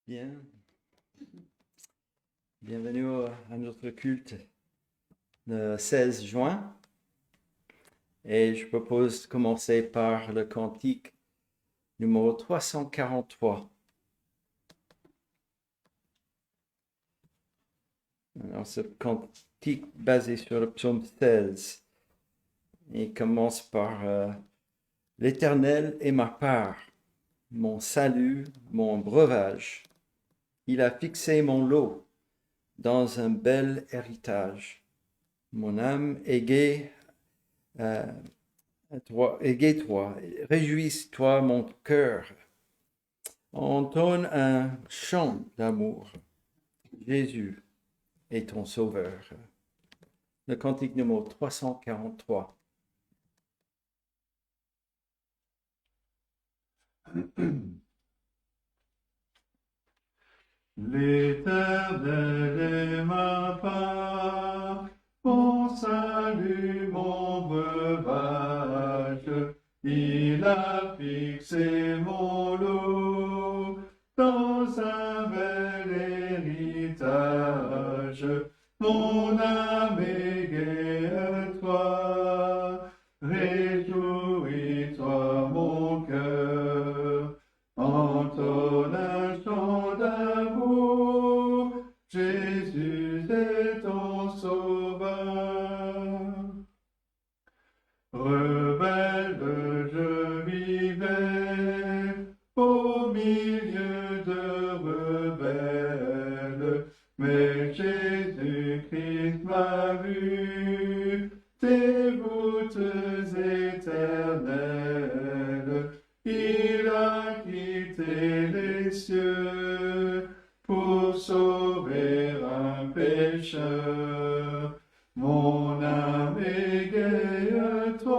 Bien, bienvenue à notre culte le 16 juin. Et je propose de commencer par le cantique numéro 343. Alors, ce cantique basé sur le psaume 16, il commence par l'Éternel est ma part, mon salut, mon breuvage. Il a fixé mon lot dans un bel héritage. Mon âme est gaie, gai-toi, réjouis-toi mon cœur. Entonne un chant d'amour. Jésus est ton sauveur. Le cantique numéro 343. L'Éternel est ma part, mon salut, mon breuvage. Il a fixé mon lot dans un bel héritage. Mon âme égaie-toi, réjouis-toi mon cœur. Entonne un chant d'amour, Jésus est ton sauveur. Rebelle, je vivais au milieu de rebelles, mais Jésus-Christ m'a vu, tes voûtes éternelles. Il a quitté les cieux pour sauver un pécheur. Mon âme égaie-toi,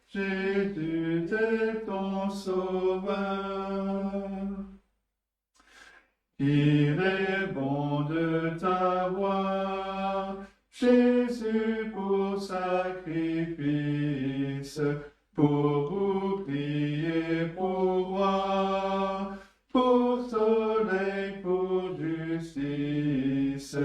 Jésus est ton sauveur. Il est bon de t'avoir, Jésus pour sacrifice, pour bouclier, pour roi, pour soleil, pour justice.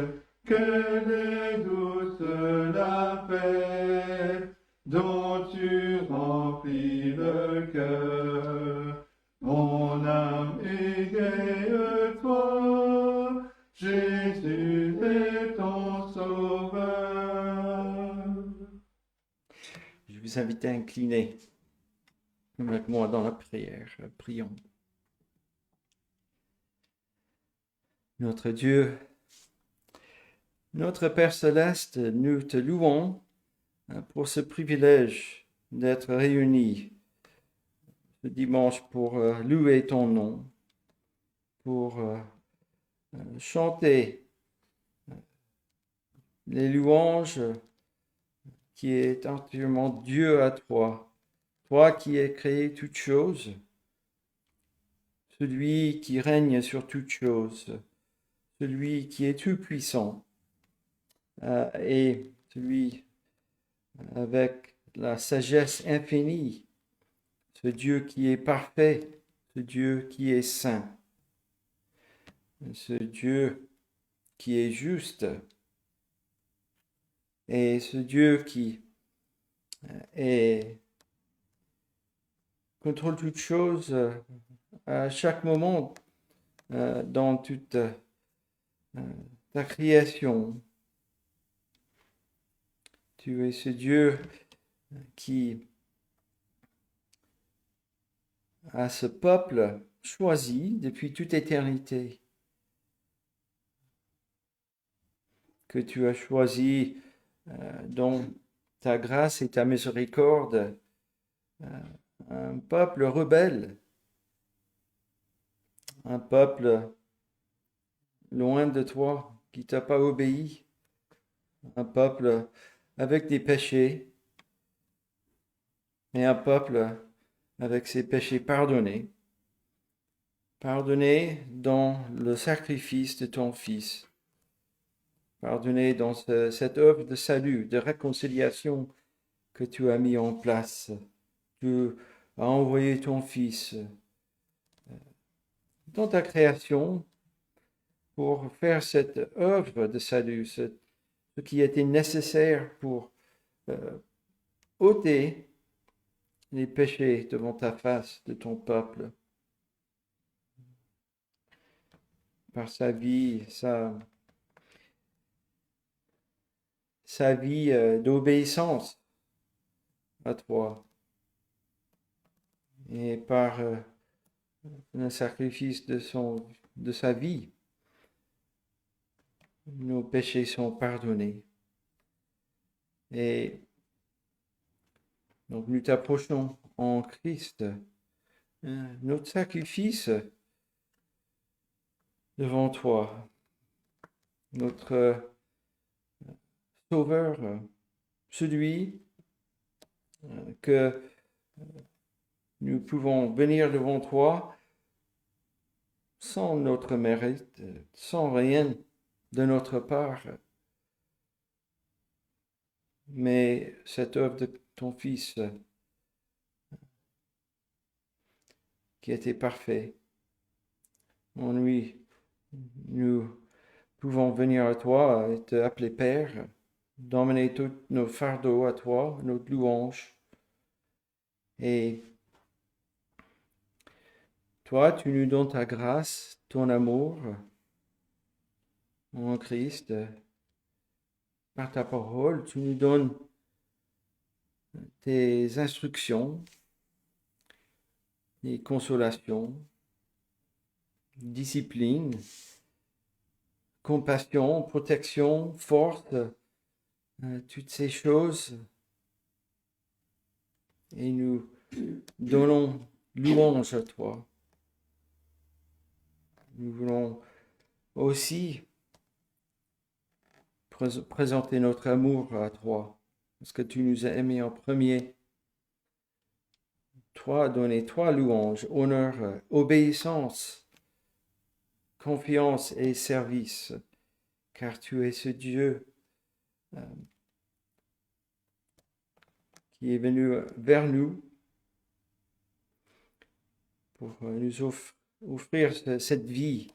Quelle est douce la paix dont tu remplis le cœur. Mon âme égaie-toi, Jésus est ton sauveur. Je vous invite à incliner avec moi dans la prière. Prions. Notre Dieu, notre Père céleste, nous te louons pour ce privilège d'être réunis ce dimanche pour louer ton nom, pour chanter les louanges qui est entièrement Dieu à toi, toi qui as créé toutes choses, celui qui règne sur toutes choses, celui qui est tout-puissant, et celui avec la sagesse infinie, ce Dieu qui est parfait, ce Dieu qui est saint, ce Dieu qui est juste, et ce Dieu qui contrôle toutes choses à chaque moment dans toute ta création. Tu es ce Dieu qui a ce peuple choisi depuis toute éternité, que tu as choisi dans ta grâce et ta miséricorde, un peuple rebelle, un peuple loin de toi, qui t'a pas obéi, un peuple avec des péchés, et un peuple avec ses péchés pardonnés dans le sacrifice de ton Fils, pardonné dans cette œuvre de salut, de réconciliation que tu as mis en place. Tu as envoyé ton Fils dans ta création pour faire cette œuvre de salut, ce qui était nécessaire pour ôter les péchés devant ta face de ton peuple. Par sa vie, sa vie d'obéissance à toi. Et par le sacrifice de sa vie, nos péchés sont pardonnés. Et donc nous t'approchons en Christ, notre sacrifice devant toi, notre Sauveur, celui que nous pouvons venir devant toi sans notre mérite, sans rien de notre part. Mais cette œuvre de ton Fils qui était parfait, en lui, nous pouvons venir à toi et te appeler Père, d'emmener tous nos fardeaux à toi, notre louange. Et toi, tu nous donnes ta grâce, ton amour en Christ. Par ta parole, tu nous donnes tes instructions, tes consolations, discipline, compassion, protection, force, toutes ces choses. Et nous donnons louange à toi. Nous voulons aussi présenter notre amour à toi, parce que tu nous as aimés en premier. Toi, donner toi louange, honneur, obéissance, confiance et service, car tu es ce Dieu qui est venu vers nous pour nous offrir cette vie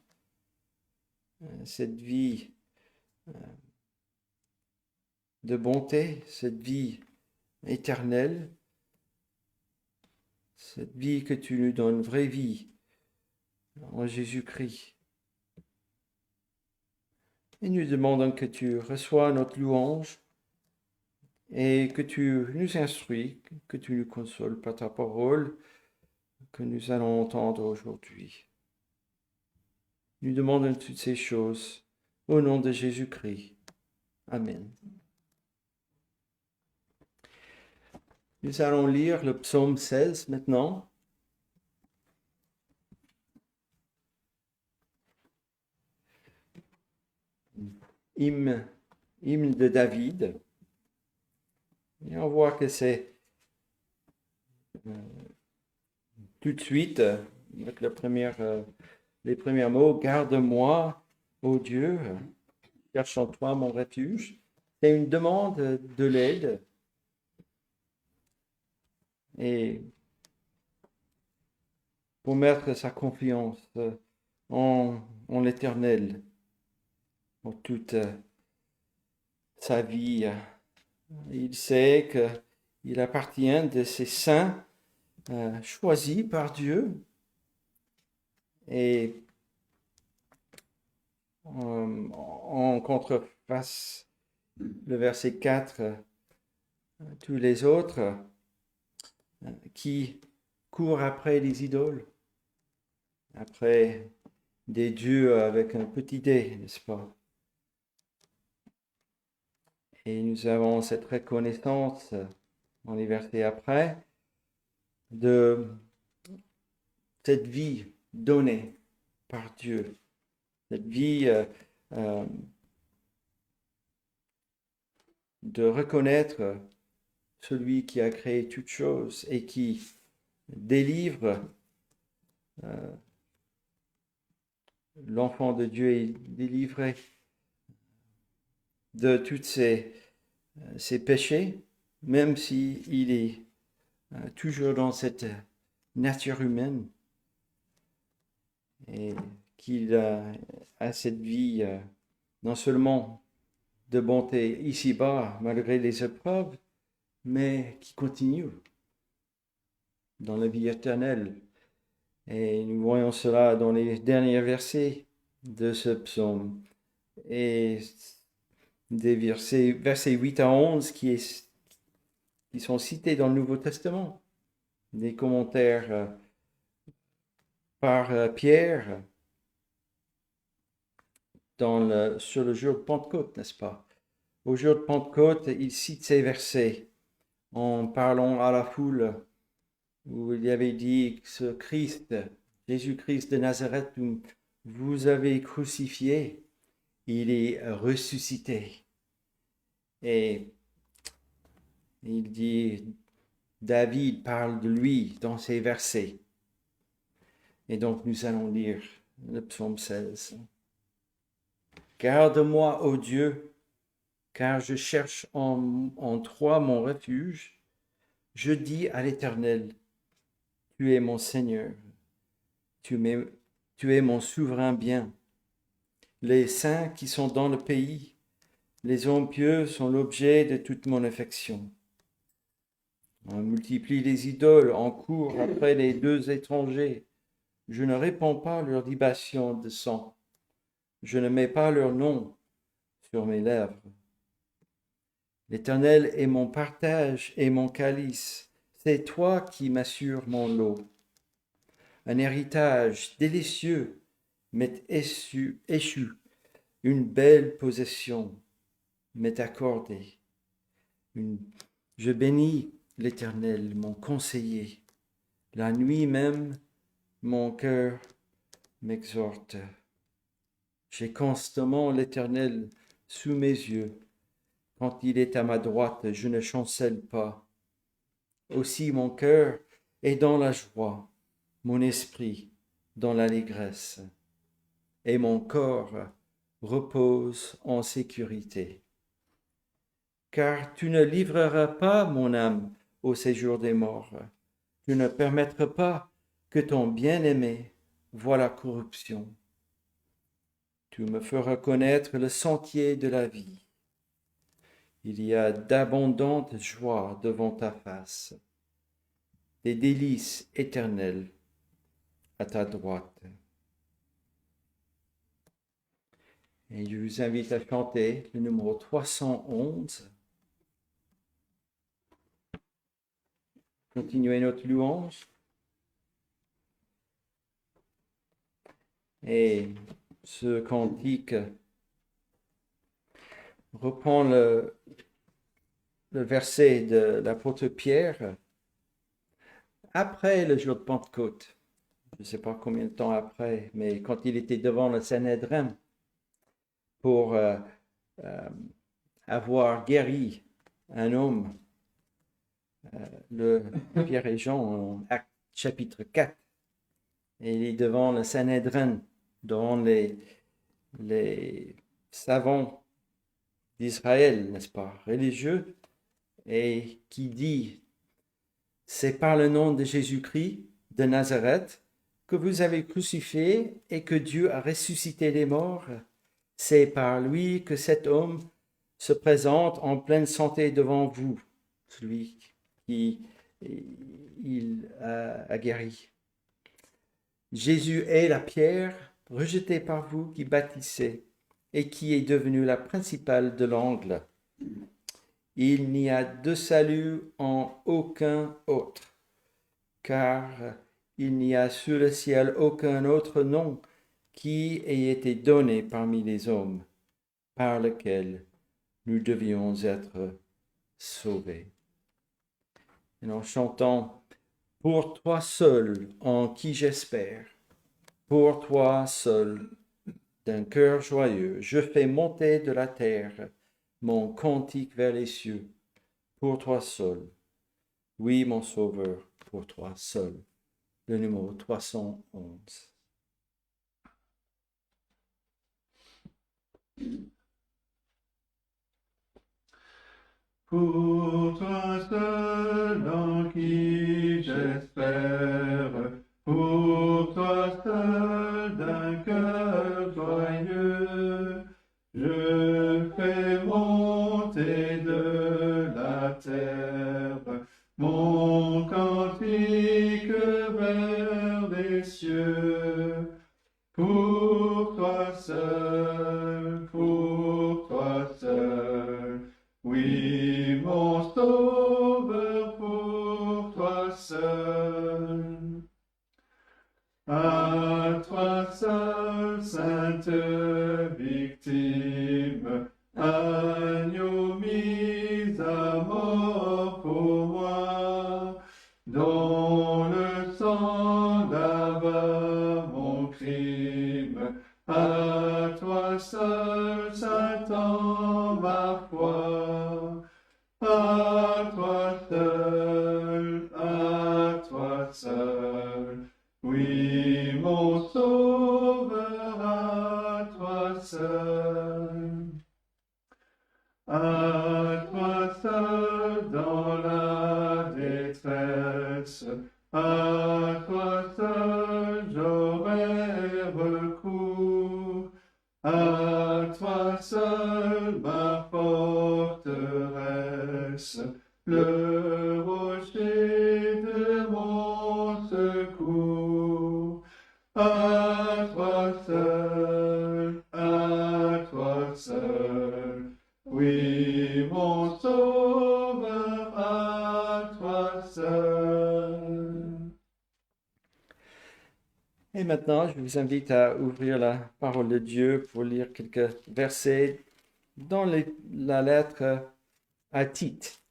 de bonté, cette vie éternelle, cette vie que tu nous donnes, vraie vie en Jésus-Christ. Et nous demandons que tu reçois notre louange et que tu nous instruis, que tu nous consoles par ta parole que nous allons entendre aujourd'hui. Nous demandons toutes ces choses au nom de Jésus-Christ. Amen. Nous allons lire le psaume 16 maintenant. Hymne de David. Et on voit que c'est tout de suite, avec les premiers mots, « Garde-moi, ô Dieu, cherche en toi mon refuge ». C'est une demande de l'aide. Et pour mettre sa confiance en l'Éternel, pour toute sa vie. Il sait qu'il appartient de ces saints choisis par Dieu. Et en contreface, le verset 4, tous les autres qui courent après les idoles, après des dieux avec un petit d, n'est-ce pas? Et nous avons cette reconnaissance, dans les versets après, de cette vie donnée par Dieu, cette vie de reconnaître celui qui a créé toutes choses et qui délivre l'enfant de Dieu est délivré de tous ses péchés, même s'il est toujours dans cette nature humaine. et qu'il a cette vie non seulement de bonté ici-bas, malgré les épreuves, mais qui continue dans la vie éternelle. Et nous voyons cela dans les derniers versets de ce psaume. Et des versets 8 à 11 qui sont cités dans le Nouveau Testament. Des commentaires par Pierre sur le jour de Pentecôte, n'est-ce pas? Au jour de Pentecôte, il cite ces versets en parlant à la foule où il avait dit que ce Christ, Jésus-Christ de Nazareth, vous avez crucifié, il est ressuscité. Et il dit, David parle de lui dans ces versets. Et donc nous allons lire le psaume 16. Garde-moi, ô Dieu, car je cherche en toi mon refuge. Je dis à l'Éternel, tu es mon Seigneur, tu es mon souverain bien. Les saints qui sont dans le pays, les hommes pieux sont l'objet de toute mon affection. On multiplie les idoles, on court après les deux étrangers. Je ne réponds pas leurs libations de sang. Je ne mets pas leur nom sur mes lèvres. L'Éternel est mon partage et mon calice. C'est toi qui m'assures mon lot. Un héritage délicieux m'est échu. Une belle possession m'est accordée. Je bénis l'Éternel, mon conseiller. La nuit même, mon cœur m'exhorte. J'ai constamment l'Éternel sous mes yeux. Quand il est à ma droite, je ne chancelle pas. Aussi mon cœur est dans la joie, mon esprit dans l'allégresse, et mon corps repose en sécurité. Car tu ne livreras pas mon âme au séjour des morts. Tu ne permettras pas que ton bien-aimé voie la corruption. Tu me feras connaître le sentier de la vie. Il y a d'abondantes joies devant ta face, des délices éternelles à ta droite. Et je vous invite à chanter le numéro 311. Continuez notre louange. Et ce cantique reprend le verset de l'apôtre Pierre après le jour de Pentecôte. Je ne sais pas combien de temps après, mais quand il était devant le Sanhédrin pour avoir guéri un homme, Pierre et Jean en Actes chapitre 4, et il est devant le Sanhédrin, devant les savants d'Israël, n'est-ce pas, religieux, et qui dit, c'est par le nom de Jésus-Christ de Nazareth que vous avez crucifié et que Dieu a ressuscité les morts. C'est par lui que cet homme se présente en pleine santé devant vous, celui qui il a guéri. Jésus est la pierre rejetée par vous qui bâtissez et qui est devenue la principale de l'angle. Il n'y a de salut en aucun autre, car il n'y a sur le ciel aucun autre nom qui ait été donné parmi les hommes, par lequel nous devions être sauvés. Et en chantant « Pour toi seul, en qui j'espère, pour toi seul, d'un cœur joyeux, je fais monter de la terre mon cantique vers les cieux, pour toi seul. Oui, mon Sauveur, pour toi seul. » Le numéro 311. Pour toi seul en qui j'espère, pour toi seul Oui, mon Sauveur, pour toi seul. À toi seul, sainte victime, agneau mis à mort pour moi, dont le sang lava mon crime. À toi seul, Satan, ma foi. À toi seul, à toi seul. Oui, mon Sauveur, à toi seul. À toi seul dans la détresse, à toi seul j'aurai recours, à toi seul ma forteresse, le rocher de mon secours. À toi seul, oui, mon Sauveur, à toi seul. Et maintenant, je vous invite à ouvrir la parole de Dieu pour lire quelques versets dans la lettre à Tite.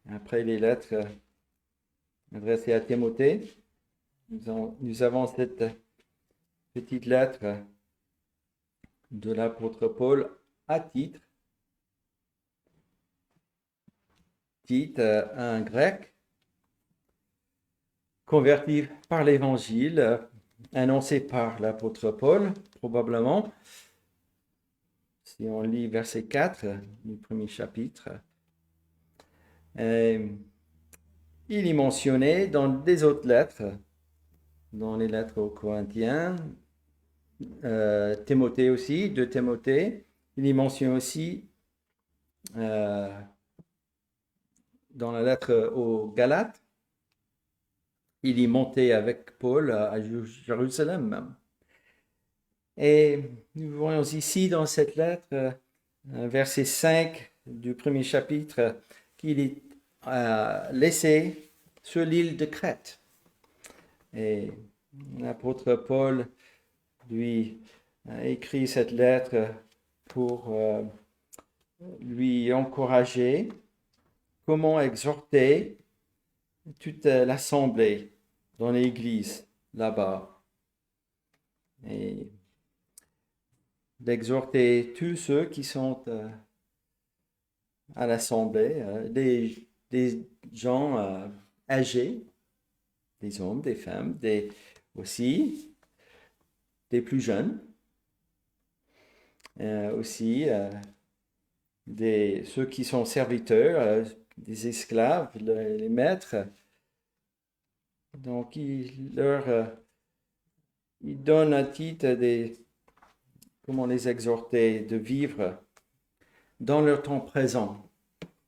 Après les lettres adressées à Timothée, nous avons cette petite lettre de l'apôtre Paul à Tite. Tite, un grec, converti par l'évangile, annoncé par l'apôtre Paul, probablement. Si on lit verset 4 du premier chapitre, il est mentionné dans des autres lettres, dans les lettres aux Corinthiens, Timothée aussi, de Timothée. Il est mentionné aussi dans la lettre aux Galates. Il est monté avec Paul à Jérusalem même. Et nous voyons ici dans cette lettre, verset 5 du premier chapitre, qu'il est laissé sur l'île de Crète. Et l'apôtre Paul lui a écrit cette lettre pour lui encourager, comment exhorter toute l'assemblée dans l'église là-bas. Et d'exhorter tous ceux qui sont à l'assemblée, des gens âgés, des hommes, des femmes, aussi des plus jeunes, aussi ceux qui sont serviteurs, des esclaves, les maîtres. Donc, il donne à Tite comment les exhorter de vivre dans leur temps présent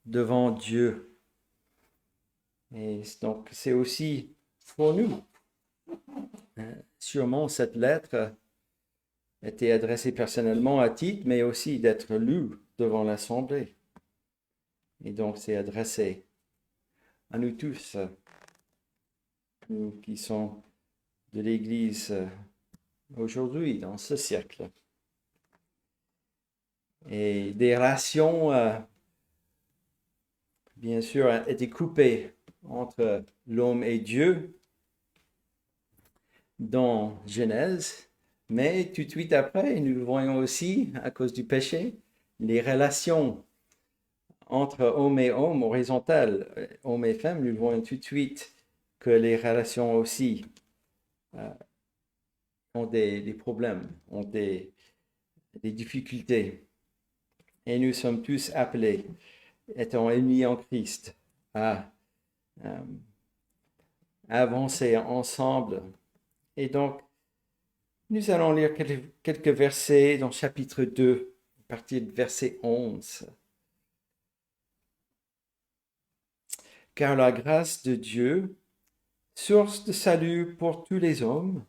devant Dieu. Et donc, c'est aussi pour nous. Sûrement, cette lettre était adressée personnellement à Tite, mais aussi d'être lue devant l'Assemblée. Et donc, c'est adressé à nous tous, nous qui sommes de l'Église aujourd'hui, dans ce siècle. Et des relations, bien sûr, étaient coupées entre l'homme et Dieu dans Genèse, mais tout de suite après, nous voyons aussi, à cause du péché, les relations entre homme et homme, horizontales, homme et femme, nous voyons tout de suite que les relations aussi ont des problèmes, ont des difficultés. Et nous sommes tous appelés, étant unis en Christ, à avancer ensemble. Et donc, nous allons lire quelques versets dans chapitre 2, à partir de verset 11. Car la grâce de Dieu, source de salut pour tous les hommes,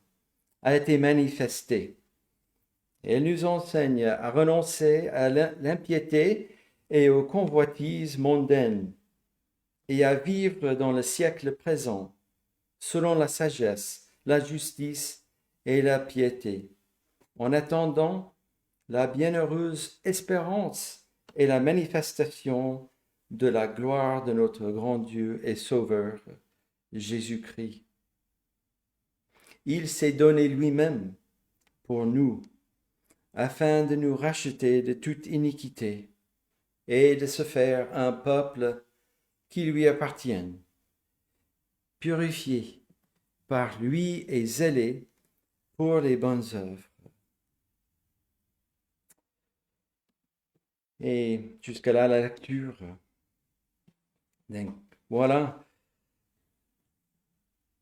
a été manifestée. Elle nous enseigne à renoncer à l'impiété et aux convoitises mondaines, et à vivre dans le siècle présent, selon la sagesse, la justice et la piété, en attendant la bienheureuse espérance et la manifestation de la gloire de notre grand Dieu et Sauveur, Jésus-Christ. Il s'est donné lui-même pour nous, afin de nous racheter de toute iniquité et de se faire un peuple qui lui appartienne, purifié par lui et zélé pour les bonnes œuvres. Et jusqu'à là, la lecture. Donc, voilà,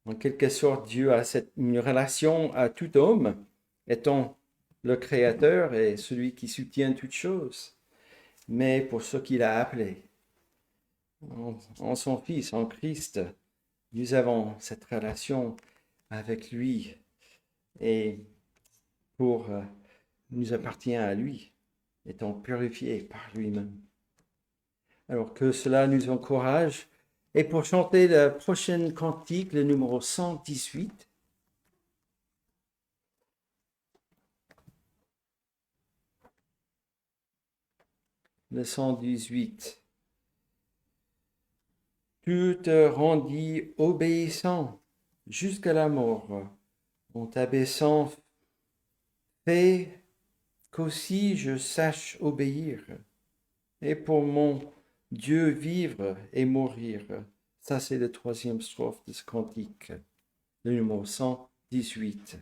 en quelque sorte, Dieu a une relation à tout homme, étant le Créateur et celui qui soutient toutes choses, mais pour ceux qu'il a appelés. En son Fils, en Christ, nous avons cette relation avec lui et pour nous appartient à lui, étant purifiés par lui-même. Alors que cela nous encourage. Et pour chanter la prochaine cantique, le numéro 118, le 118. Tu te rendis obéissant jusqu'à la mort, en t'abaissant, fais qu'aussi je sache obéir, et pour mon Dieu vivre et mourir. Ça, c'est la troisième strophe de ce cantique, le numéro 118.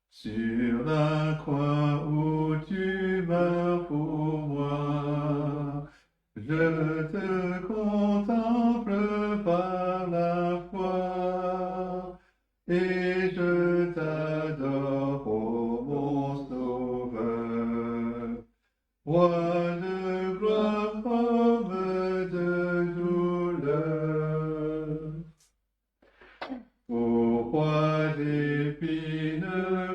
Sur la croix où tu meurs pour moi, je te contemple par la foi et je t'adore, ô mon Sauveur, roi de gloire, homme de douleur. Ô roi d'épines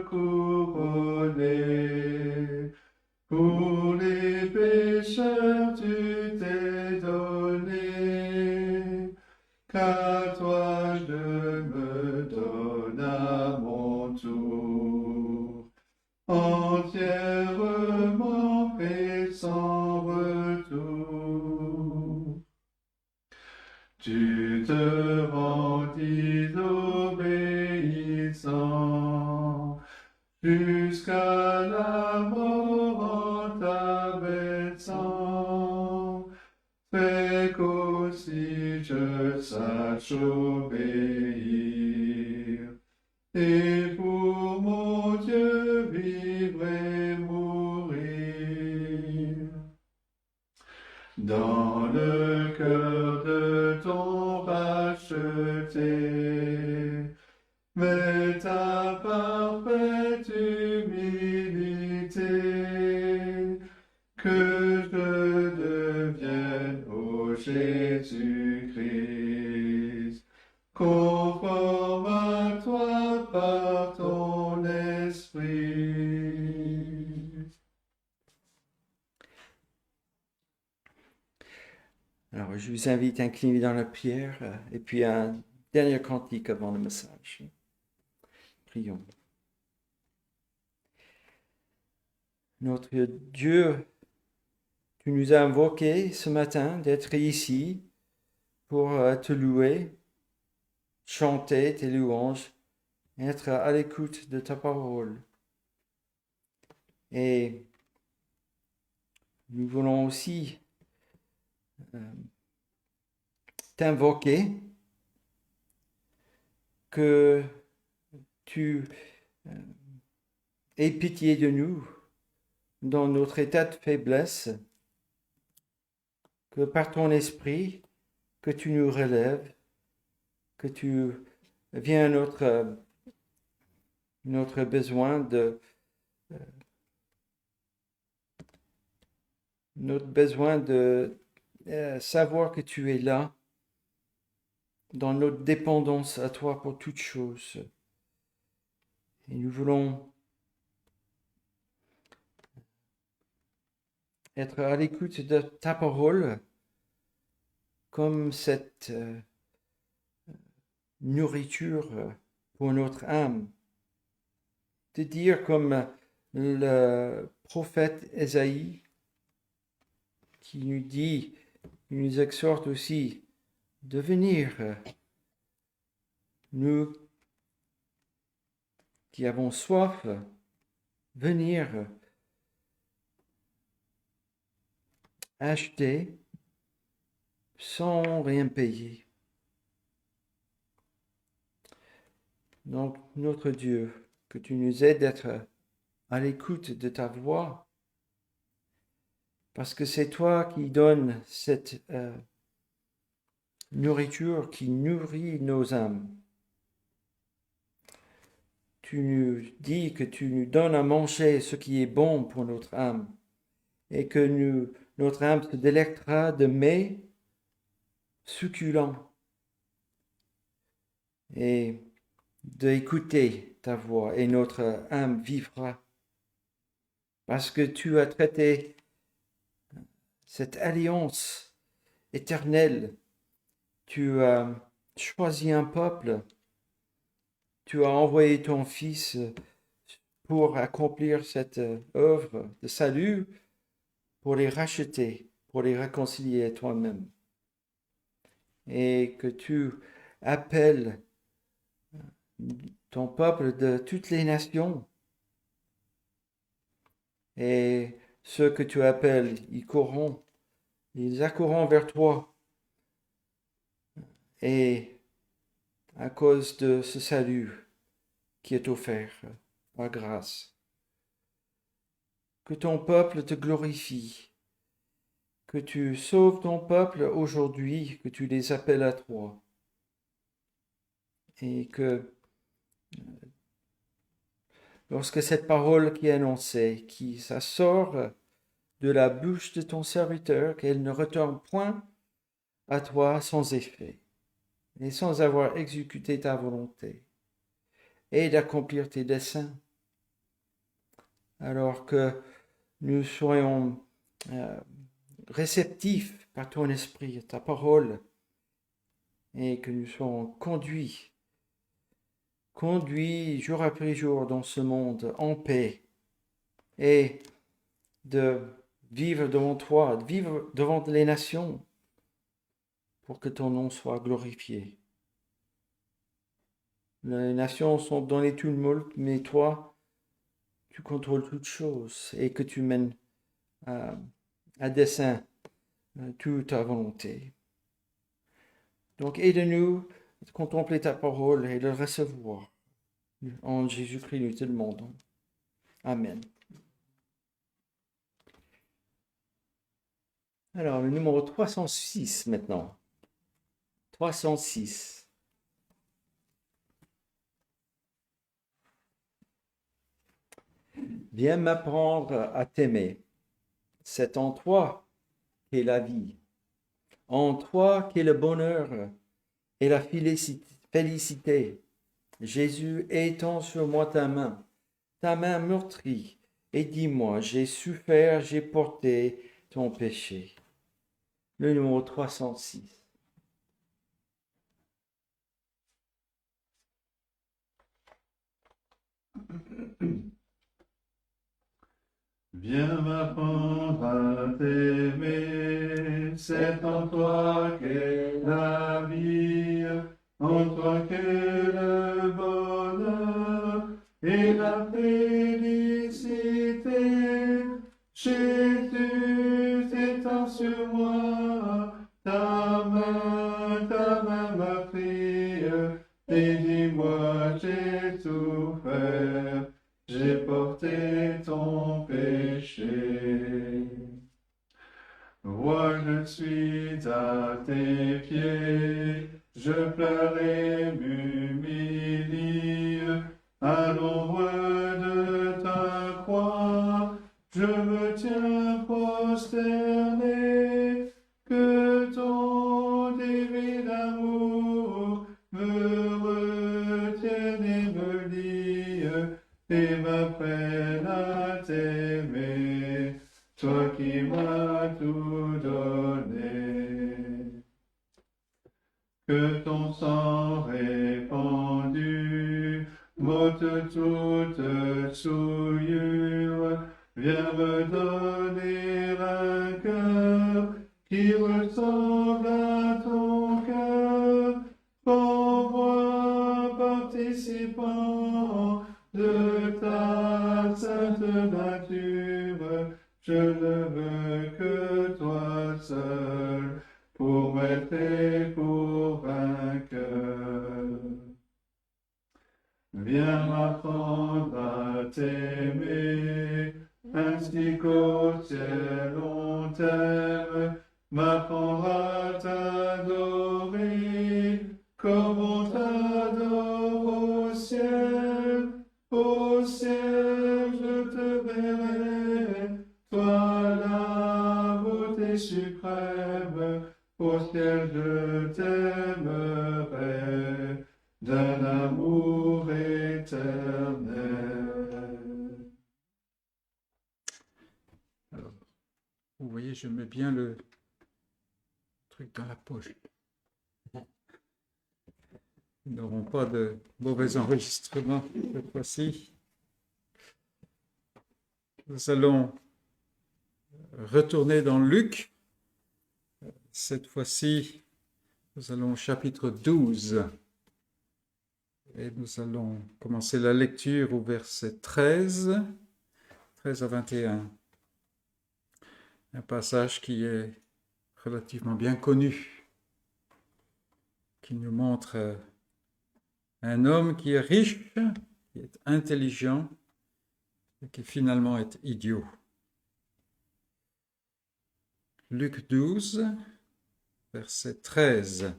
couronné, pour les pécheurs tu t'es donné, qu'à toi je me donne à mon tour, entièrement et sans retour. Tu te rendis obéissant jusqu'à la mort en t'abaissant. Fais qu'aussi je sache obéir et pour mon Dieu vivre et mourir. Dans le cœur de ton racheté, mets ta parfaite humilité, que je devienne, ô Jésus-Christ, conforme à toi par ton esprit. Alors, je vous invite à incliner dans la prière et puis un dernier cantique avant le message. Prions. Notre Dieu, tu nous as invoqués ce matin d'être ici pour te louer, chanter tes louanges, être à l'écoute de ta parole. Et nous voulons aussi t'invoquer que tu aies pitié de nous dans notre état de faiblesse, que par ton esprit, que tu nous relèves, que tu viens à notre besoin de savoir que tu es là dans notre dépendance à toi pour toutes choses. Et nous voulons être à l'écoute de ta parole comme cette nourriture pour notre âme. De dire comme le prophète Ésaïe qui nous dit, qui nous exhorte aussi de venir, nous qui avons soif, venir acheter sans rien payer. Donc, notre Dieu, que tu nous aides d'être à l'écoute de ta voix, parce que c'est toi qui donnes cette nourriture qui nourrit nos âmes. Tu nous dis que tu nous donnes à manger ce qui est bon pour notre âme et que notre âme se délectera de mets succulents et d'écouter ta voix et notre âme vivra parce que tu as traité cette alliance éternelle. Tu as choisi un peuple. Tu as envoyé ton Fils pour accomplir cette œuvre de salut, pour les racheter, pour les réconcilier à toi-même. Et que tu appelles ton peuple de toutes les nations. Et ceux que tu appelles, ils accourront vers toi. Et à cause de ce salut qui est offert par grâce. Que ton peuple te glorifie, que tu sauves ton peuple aujourd'hui, que tu les appelles à toi, et que lorsque cette parole qui est annoncée, ça sort de la bouche de ton serviteur, qu'elle ne retourne point à toi sans effet, et sans avoir exécuté ta volonté, et d'accomplir tes desseins, alors que nous soyons réceptifs par ton esprit, ta parole, et que nous soyons conduits jour après jour dans ce monde en paix, et de vivre devant toi, de vivre devant les nations, pour que ton nom soit glorifié. Les nations sont dans les tumultes, mais toi, tu contrôles toutes choses et que tu mènes à dessein toute ta volonté. Donc aide-nous à contempler ta parole et le recevoir. En Jésus-Christ, nous te demandons. Amen. Alors, le numéro 306 maintenant. 306. Viens m'apprendre à t'aimer. C'est en toi qu'est la vie. En toi qu'est le bonheur et la félicité. Jésus, étends sur moi ta main meurtrie, et dis-moi, j'ai souffert, j'ai porté ton péché. Le numéro 306. Viens m'apprendre à t'aimer, c'est en toi qu'est la vie, en toi qu'est le bonheur et la félicité. Jésus, t'étends sur moi ta main meurtrie, et dis-moi, j'ai souffert. J'ai porté ton péché. Roi, je suis à tes pieds, je pleure et m'humilie. À l'ombre de ta croix, je me tiens prosterné. Que ton divin amour et m'apprenne à t'aimer, toi qui m'as tout donné. Que ton sang répandu m'ôte toute souillure, viens me donner un cœur qui ressemble à ton cœur. Renvoie participant de ta sainte nature, je ne veux que toi seul pour m'être et pour vainqueur. Viens m'apprendre à t'aimer, ainsi qu'au ciel on t'aime, m'apprendre à t'adorer, comme on t'adore au ciel. Au ciel je te verrai, toi la beauté suprême. Au ciel je t'aimerai d'un amour éternel. Alors, vous voyez, je mets bien le truc dans la poche. Nous n'aurons pas de mauvais enregistrements cette fois-ci. Nous allons retourner dans Luc. Cette fois-ci, nous allons au chapitre 12. Et nous allons commencer la lecture au verset 13 à 21. Un passage qui est relativement bien connu, qui nous montre un homme qui est riche, qui est intelligent et qui finalement est idiot. Luc 12, verset 13.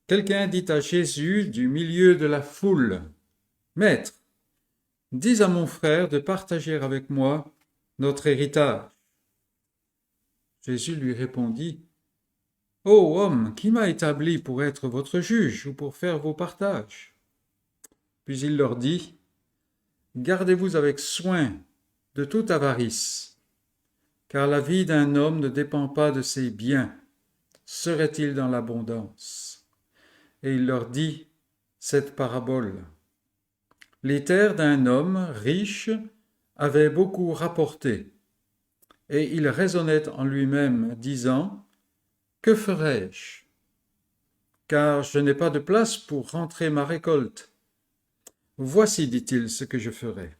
Quelqu'un dit à Jésus du milieu de la foule, « Maître, dis à mon frère de partager avec moi notre héritage. » Jésus lui répondit, « Ô homme, qui m'a établi pour être votre juge ou pour faire vos partages ?» Puis il leur dit, « Gardez-vous avec soin de toute avarice, car la vie d'un homme ne dépend pas de ses biens. Serait-il dans l'abondance ?» Et il leur dit cette parabole. Les terres d'un homme riche avaient beaucoup rapporté, et il raisonnait en lui-même, disant, « Que ferai-je? Car je n'ai pas de place pour rentrer ma récolte. Voici, dit-il, ce que je ferai.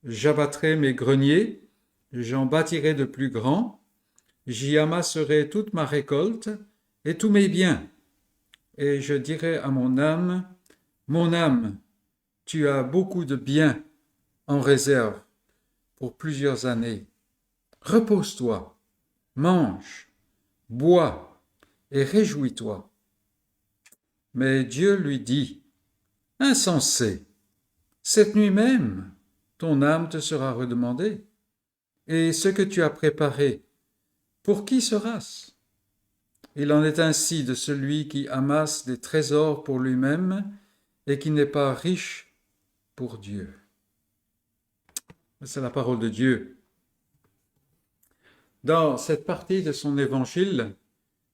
J'abattrai mes greniers, j'en bâtirai de plus grands, j'y amasserai toute ma récolte et tous mes biens. Et je dirai à mon âme, tu as beaucoup de biens en réserve pour plusieurs années. Repose-toi, mange, bois et réjouis-toi. » Mais Dieu lui dit, « Insensé, cette nuit même, ton âme te sera redemandée. Et ce que tu as préparé, pour qui sera-ce? Il en est ainsi de celui qui amasse des trésors pour lui-même et qui n'est pas riche pour Dieu. » C'est la parole de Dieu. Dans cette partie de son évangile,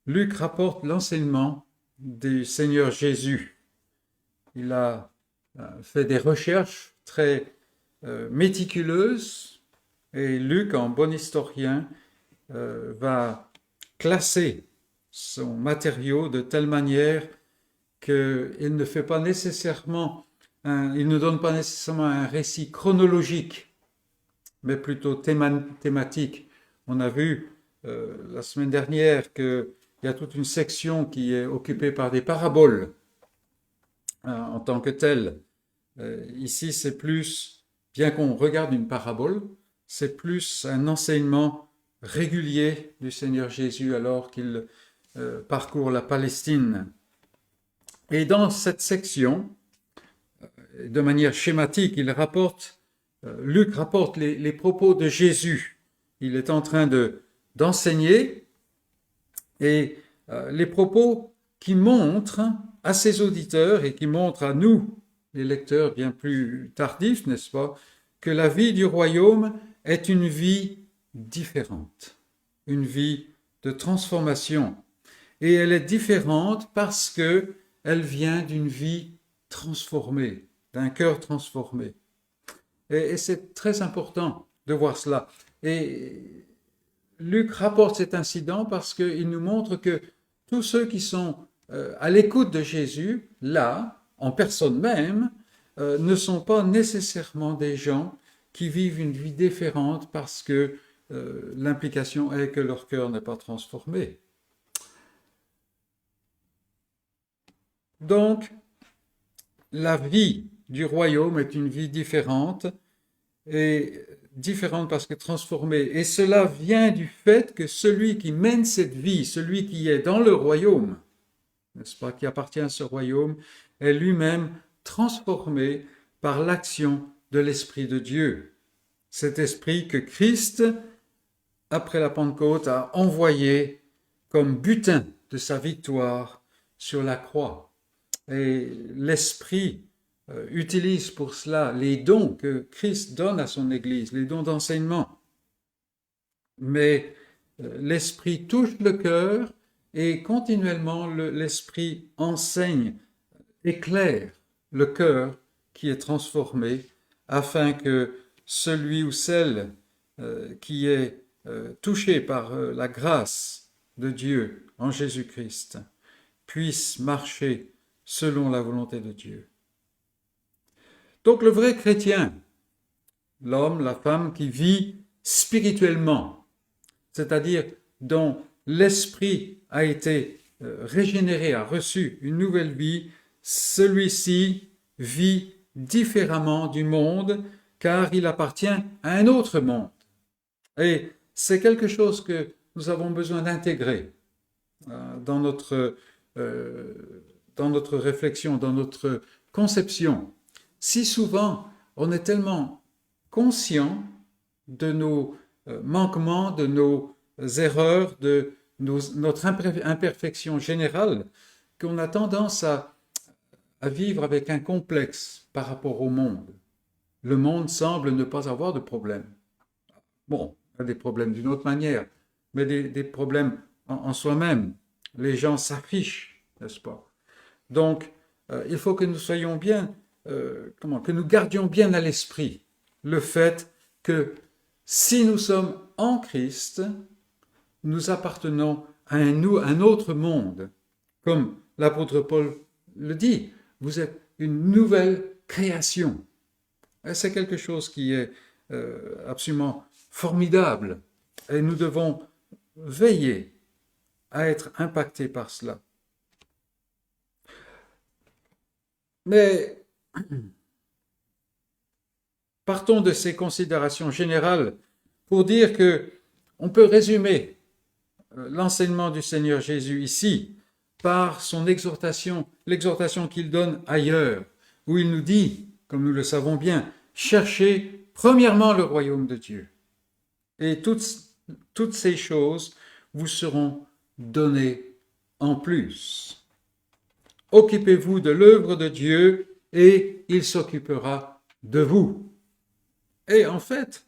Luc rapporte l'enseignement du Seigneur Jésus. Il a fait des recherches très méticuleuses et Luc, en bon historien, va classer son matériau de telle manière qu'il ne fait pas nécessairement il ne donne pas nécessairement un récit chronologique, mais plutôt thématique. On a vu la semaine dernière qu'il y a toute une section qui est occupée par des paraboles en tant que telles. Ici, c'est plus, bien qu'on regarde une parabole, c'est plus un enseignement régulier du Seigneur Jésus alors qu'il parcourt la Palestine. Et dans cette section, de manière schématique, Luc rapporte les propos de Jésus. Il est en train d'enseigner et les propos qui montrent à ses auditeurs et qui montrent à nous, les lecteurs bien plus tardifs, n'est-ce pas, que la vie du royaume est une vie différente, une vie de transformation. Et elle est différente parce que elle vient d'une vie transformée, d'un cœur transformé. Et c'est très important de voir cela. Et Luc rapporte cet incident parce qu'il nous montre que tous ceux qui sont à l'écoute de Jésus, là, en personne même, ne sont pas nécessairement des gens qui vivent une vie différente parce que l'implication est que leur cœur n'est pas transformé. Donc, la vie du royaume est une vie différente, et différente parce que transformée. Et cela vient du fait que celui qui mène cette vie, celui qui est dans le royaume, n'est-ce pas, qui appartient à ce royaume, est lui-même transformé par l'action de l'Esprit de Dieu. Cet Esprit que Christ, après la Pentecôte, a envoyé comme butin de sa victoire sur la croix. Et l'Esprit utilise pour cela les dons que Christ donne à son Église, les dons d'enseignement. Mais l'Esprit touche le cœur et continuellement l'Esprit enseigne, éclaire le cœur qui est transformé afin que celui ou celle qui est touché par la grâce de Dieu en Jésus-Christ puisse marcher selon la volonté de Dieu. Donc le vrai chrétien, l'homme, la femme qui vit spirituellement, c'est-à-dire dont l'esprit a été régénéré, a reçu une nouvelle vie, celui-ci vit différemment du monde car il appartient à un autre monde. Et c'est quelque chose que nous avons besoin d'intégrer dans notre réflexion, dans notre conception. Si souvent on est tellement conscient de nos manquements, de nos erreurs, de notre imperfection générale, qu'on a tendance à vivre avec un complexe par rapport au monde. Le monde semble ne pas avoir de problème. Bon, il y a des problèmes d'une autre manière, mais des problèmes en soi-même. Les gens s'affichent, n'est-ce pas? Donc, il faut que nous soyons bien, que nous gardions bien à l'esprit le fait que si nous sommes en Christ, nous appartenons à un autre monde. Comme l'apôtre Paul le dit, vous êtes une nouvelle création. Et c'est quelque chose qui est absolument formidable. Et nous devons veiller à être impactés par cela. Mais partons de ces considérations générales pour dire que on peut résumer l'enseignement du Seigneur Jésus ici par son exhortation, l'exhortation qu'il donne ailleurs, où il nous dit, comme nous le savons bien, cherchez premièrement le royaume de Dieu. Et toutes ces choses vous seront données en plus. Occupez-vous de l'œuvre de Dieu et il s'occupera de vous. Et en fait,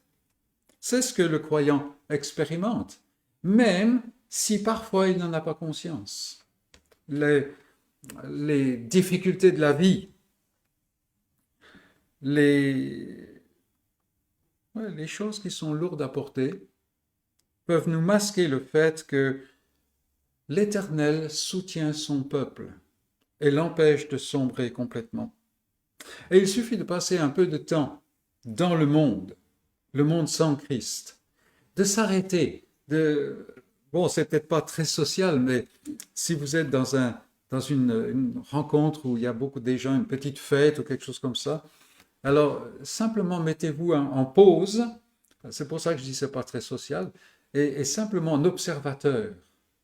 c'est ce que le croyant expérimente, même si parfois il n'en a pas conscience. Les difficultés de la vie, les choses qui sont lourdes à porter peuvent nous masquer le fait que l'Éternel soutient son peuple et l'empêche de sombrer complètement. Et il suffit de passer un peu de temps dans le monde sans Christ, de s'arrêter, bon, c'est peut-être pas très social, mais si vous êtes dans une rencontre où il y a beaucoup de gens, une petite fête ou quelque chose comme ça, alors simplement mettez-vous en pause, c'est pour ça que je dis c'est pas très social, et simplement en observateur,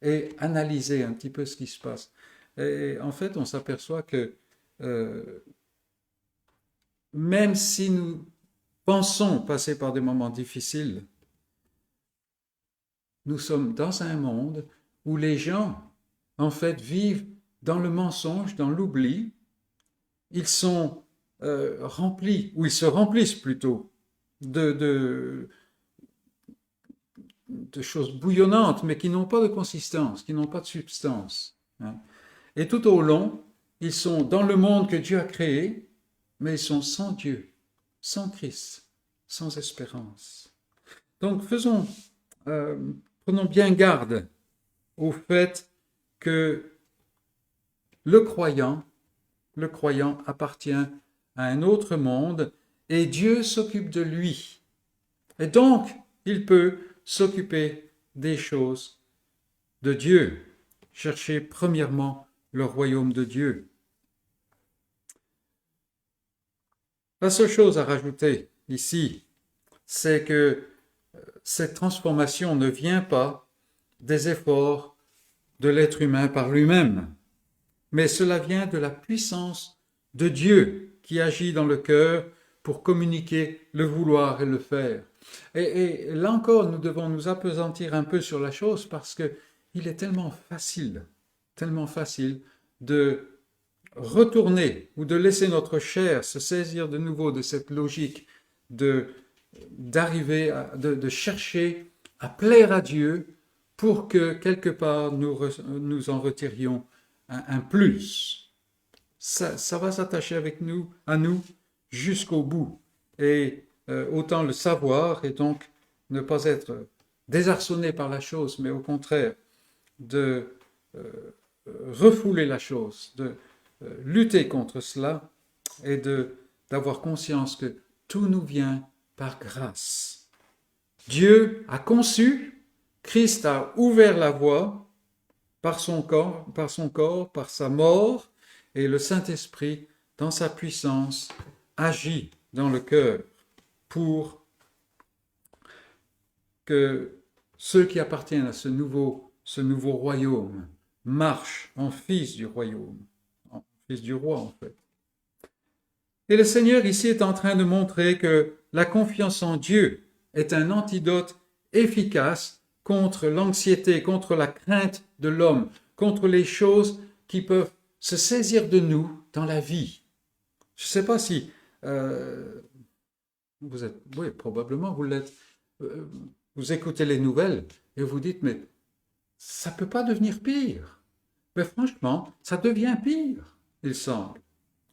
et analysez un petit peu ce qui se passe. Et en fait, on s'aperçoit que même si nous pensons passer par des moments difficiles, nous sommes dans un monde où les gens, en fait, vivent dans le mensonge, dans l'oubli. Ils sont remplis, ou ils se remplissent plutôt, de, de, de choses bouillonnantes, mais qui n'ont pas de consistance, qui n'ont pas de substance. Hein. Et tout au long, ils sont dans le monde que Dieu a créé, mais ils sont sans Dieu, sans Christ, sans espérance. Donc prenons bien garde au fait que le croyant appartient à un autre monde et Dieu s'occupe de lui. Et donc, il peut s'occuper des choses de Dieu. Chercher premièrement le royaume de Dieu. La seule chose à rajouter ici, c'est que cette transformation ne vient pas des efforts de l'être humain par lui-même, mais cela vient de la puissance de Dieu qui agit dans le cœur pour communiquer le vouloir et le faire. Et là encore, nous devons nous appesantir un peu sur la chose parce qu'il est tellement facile de retourner ou de laisser notre chair se saisir de nouveau de cette logique d'arriver de chercher à plaire à Dieu pour que quelque part nous en retirions un plus. Ça va s'attacher à nous jusqu'au bout. Et autant le savoir et donc ne pas être désarçonné par la chose, mais au contraire de refouler la chose, de lutter contre cela et d'avoir conscience que tout nous vient par grâce. Dieu a conçu, Christ a ouvert la voie par son corps, par sa mort, et le Saint-Esprit, dans sa puissance, agit dans le cœur pour que ceux qui appartiennent à ce nouveau royaume marchent en fils du royaume, en fils du roi en fait. Et le Seigneur ici est en train de montrer que la confiance en Dieu est un antidote efficace contre l'anxiété, contre la crainte de l'homme, contre les choses qui peuvent se saisir de nous dans la vie. Je ne sais pas si vous êtes, oui, probablement vous l'êtes, vous écoutez les nouvelles et vous dites, mais ça ne peut pas devenir pire. Mais franchement, ça devient pire, il semble.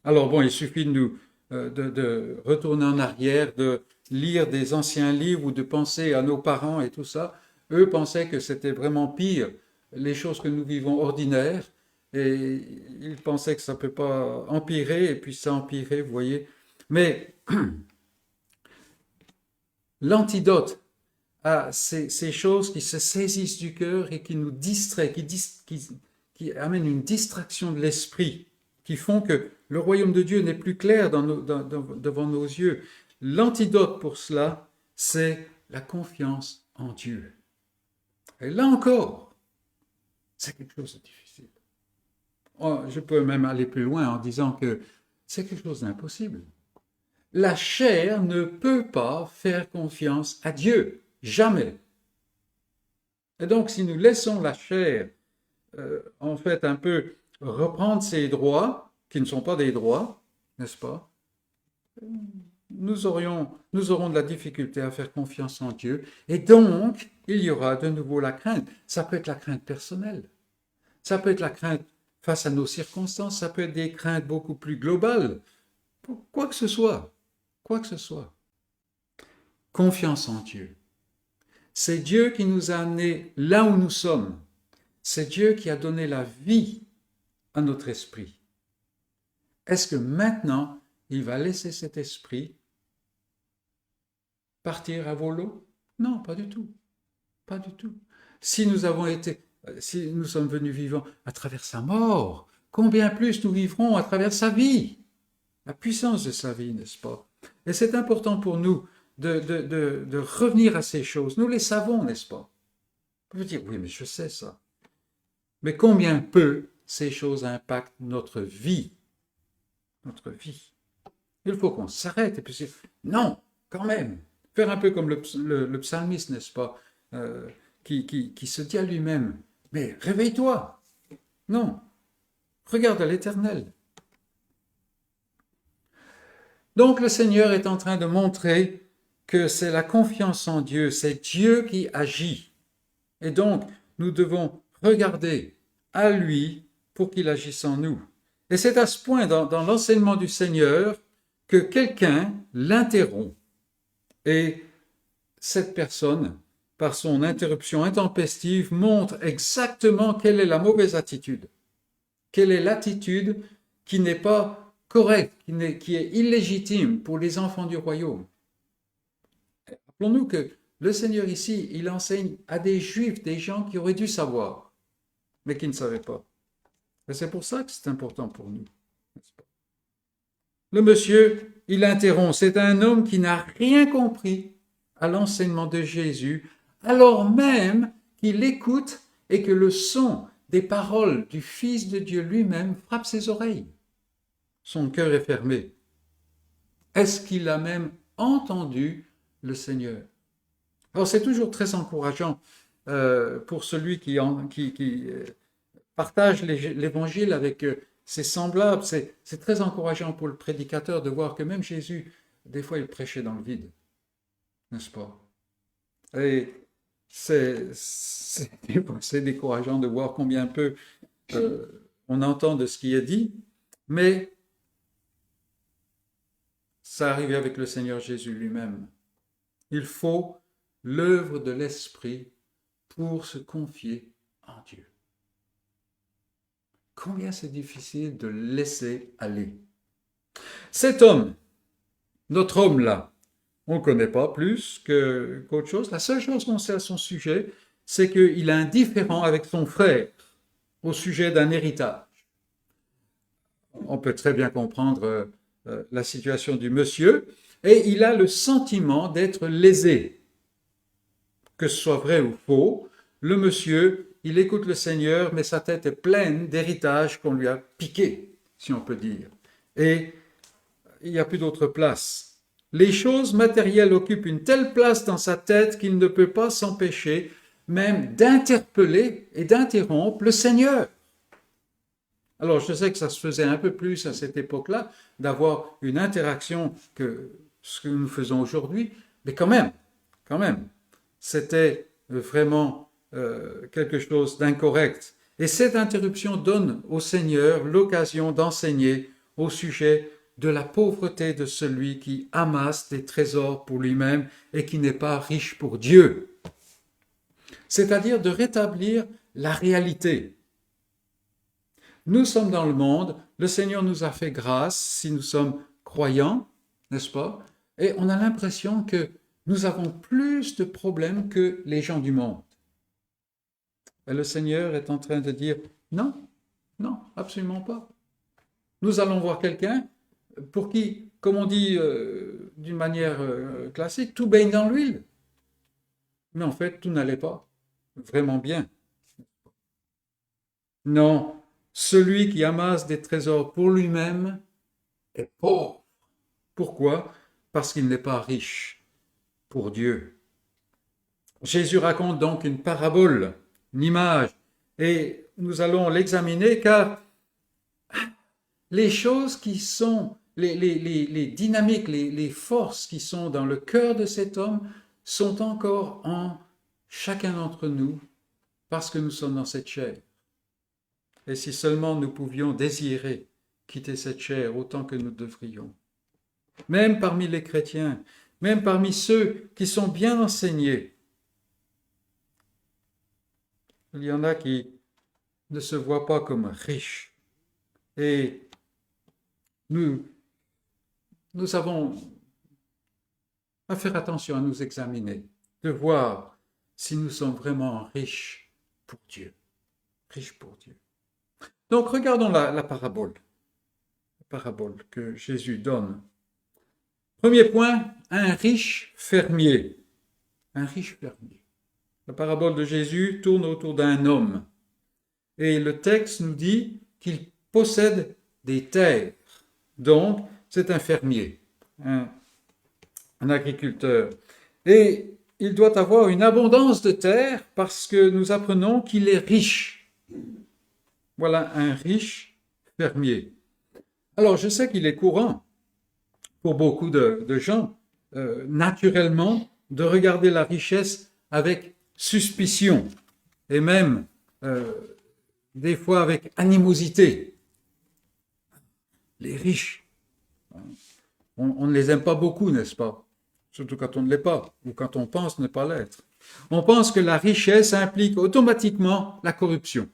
Alors bon, il suffit de retourner en arrière, de lire des anciens livres ou de penser à nos parents et tout ça. Eux pensaient que c'était vraiment pire, les choses que nous vivons ordinaires, et ils pensaient que ça ne peut pas empirer, et puis ça a empiré, vous voyez. Mais l'antidote à ces choses qui se saisissent du cœur et qui nous distraient, qui amènent une distraction de l'esprit, qui font que le royaume de Dieu n'est plus clair devant nos yeux. L'antidote pour cela, c'est la confiance en Dieu. Et là encore, c'est quelque chose de difficile. Je peux même aller plus loin en disant que c'est quelque chose d'impossible. La chair ne peut pas faire confiance à Dieu, jamais. Et donc, si nous laissons la chair, en fait, un peu reprendre ses droits, qui ne sont pas des droits, n'est-ce pas? Nous aurons de la difficulté à faire confiance en Dieu, et donc, il y aura de nouveau la crainte. Ça peut être la crainte personnelle, ça peut être la crainte face à nos circonstances, ça peut être des craintes beaucoup plus globales, quoi que ce soit. Confiance en Dieu. C'est Dieu qui nous a amenés là où nous sommes. C'est Dieu qui a donné la vie à notre esprit. Est-ce que maintenant, il va laisser cet esprit partir à volo? Non, pas du tout. Pas du tout. Si nous sommes venus vivants à travers sa mort, combien plus nous vivrons à travers sa vie? La puissance de sa vie, n'est-ce pas? Et c'est important pour nous de revenir à ces choses. Nous les savons, n'est-ce pas? On peut dire, oui, mais je sais ça. Mais combien peu ces choses impactent notre vie? Notre vie. Il faut qu'on s'arrête et puis dire, non, quand même. Faire un peu comme le psalmiste, n'est-ce pas? Qui se dit à lui-même, mais réveille-toi. Non, regarde à l'Éternel. Donc le Seigneur est en train de montrer que c'est la confiance en Dieu, c'est Dieu qui agit. Et donc, nous devons regarder à lui pour qu'il agisse en nous. Et c'est à ce point dans l'enseignement du Seigneur que quelqu'un l'interrompt. Et cette personne, par son interruption intempestive, montre exactement quelle est la mauvaise attitude. Quelle est l'attitude qui n'est pas correcte, qui est illégitime pour les enfants du royaume. Rappelons-nous que le Seigneur ici, il enseigne à des Juifs, des gens qui auraient dû savoir, mais qui ne savaient pas. Et c'est pour ça que c'est important pour nous. Le monsieur, il interrompt. C'est un homme qui n'a rien compris à l'enseignement de Jésus, alors même qu'il écoute et que le son des paroles du Fils de Dieu lui-même frappe ses oreilles. Son cœur est fermé. Est-ce qu'il a même entendu le Seigneur? Alors c'est toujours très encourageant pour celui qui partage l'évangile avec ses semblables. C'est très encourageant pour le prédicateur de voir que même Jésus, des fois, il prêchait dans le vide. N'est-ce pas? Et c'est décourageant de voir combien peu on entend de ce qui est dit, mais ça arrive avec le Seigneur Jésus lui-même. Il faut l'œuvre de l'Esprit pour se confier en Dieu. Combien c'est difficile de laisser aller. Cet homme, notre homme là, on ne le connaît pas plus qu'autre chose. La seule chose qu'on sait à son sujet, c'est qu'il est indifférent avec son frère au sujet d'un héritage. On peut très bien comprendre la situation du monsieur, et il a le sentiment d'être lésé. Que ce soit vrai ou faux, le monsieur, il écoute le Seigneur, mais sa tête est pleine d'héritages qu'on lui a piqués, si on peut dire. Et il n'y a plus d'autre place. Les choses matérielles occupent une telle place dans sa tête qu'il ne peut pas s'empêcher même d'interpeller et d'interrompre le Seigneur. Alors, je sais que ça se faisait un peu plus à cette époque-là, d'avoir une interaction que ce que nous faisons aujourd'hui, mais quand même, c'était vraiment quelque chose d'incorrect. Et cette interruption donne au Seigneur l'occasion d'enseigner au sujet de la pauvreté de celui qui amasse des trésors pour lui-même et qui n'est pas riche pour Dieu. C'est-à-dire de rétablir la réalité. Nous sommes dans le monde, le Seigneur nous a fait grâce si nous sommes croyants, n'est-ce pas? Et on a l'impression que nous avons plus de problèmes que les gens du monde. Et le Seigneur est en train de dire, non, absolument pas. Nous allons voir quelqu'un pour qui, comme on dit d'une manière classique, tout baigne dans l'huile. Mais en fait, tout n'allait pas vraiment bien. Non, celui qui amasse des trésors pour lui-même est pauvre. Pourquoi? Parce qu'il n'est pas riche pour Dieu. Jésus raconte donc une parabole, une image, et nous allons l'examiner car les choses qui sont, les dynamiques, les forces qui sont dans le cœur de cet homme sont encore en chacun d'entre nous parce que nous sommes dans cette chair. Et si seulement nous pouvions désirer quitter cette chair autant que nous devrions. Même parmi les chrétiens, même parmi ceux qui sont bien enseignés, il y en a qui ne se voient pas comme riches. Et nous avons à faire attention à nous examiner, de voir si nous sommes vraiment riches pour Dieu. Riches pour Dieu. Donc, regardons la parabole que Jésus donne. Premier point, un riche fermier. Un riche fermier. La parabole de Jésus tourne autour d'un homme. Et le texte nous dit qu'il possède des terres. Donc, c'est un fermier, un agriculteur. Et il doit avoir une abondance de terres parce que nous apprenons qu'il est riche. Voilà un riche fermier. Alors, je sais qu'il est courant pour beaucoup de gens, naturellement, de regarder la richesse avec suspicion et même des fois avec animosité. Les riches, on ne les aime pas beaucoup, n'est-ce pas? Surtout quand on ne l'est pas, ou quand on pense ne pas l'être. On pense que la richesse implique automatiquement la corruption.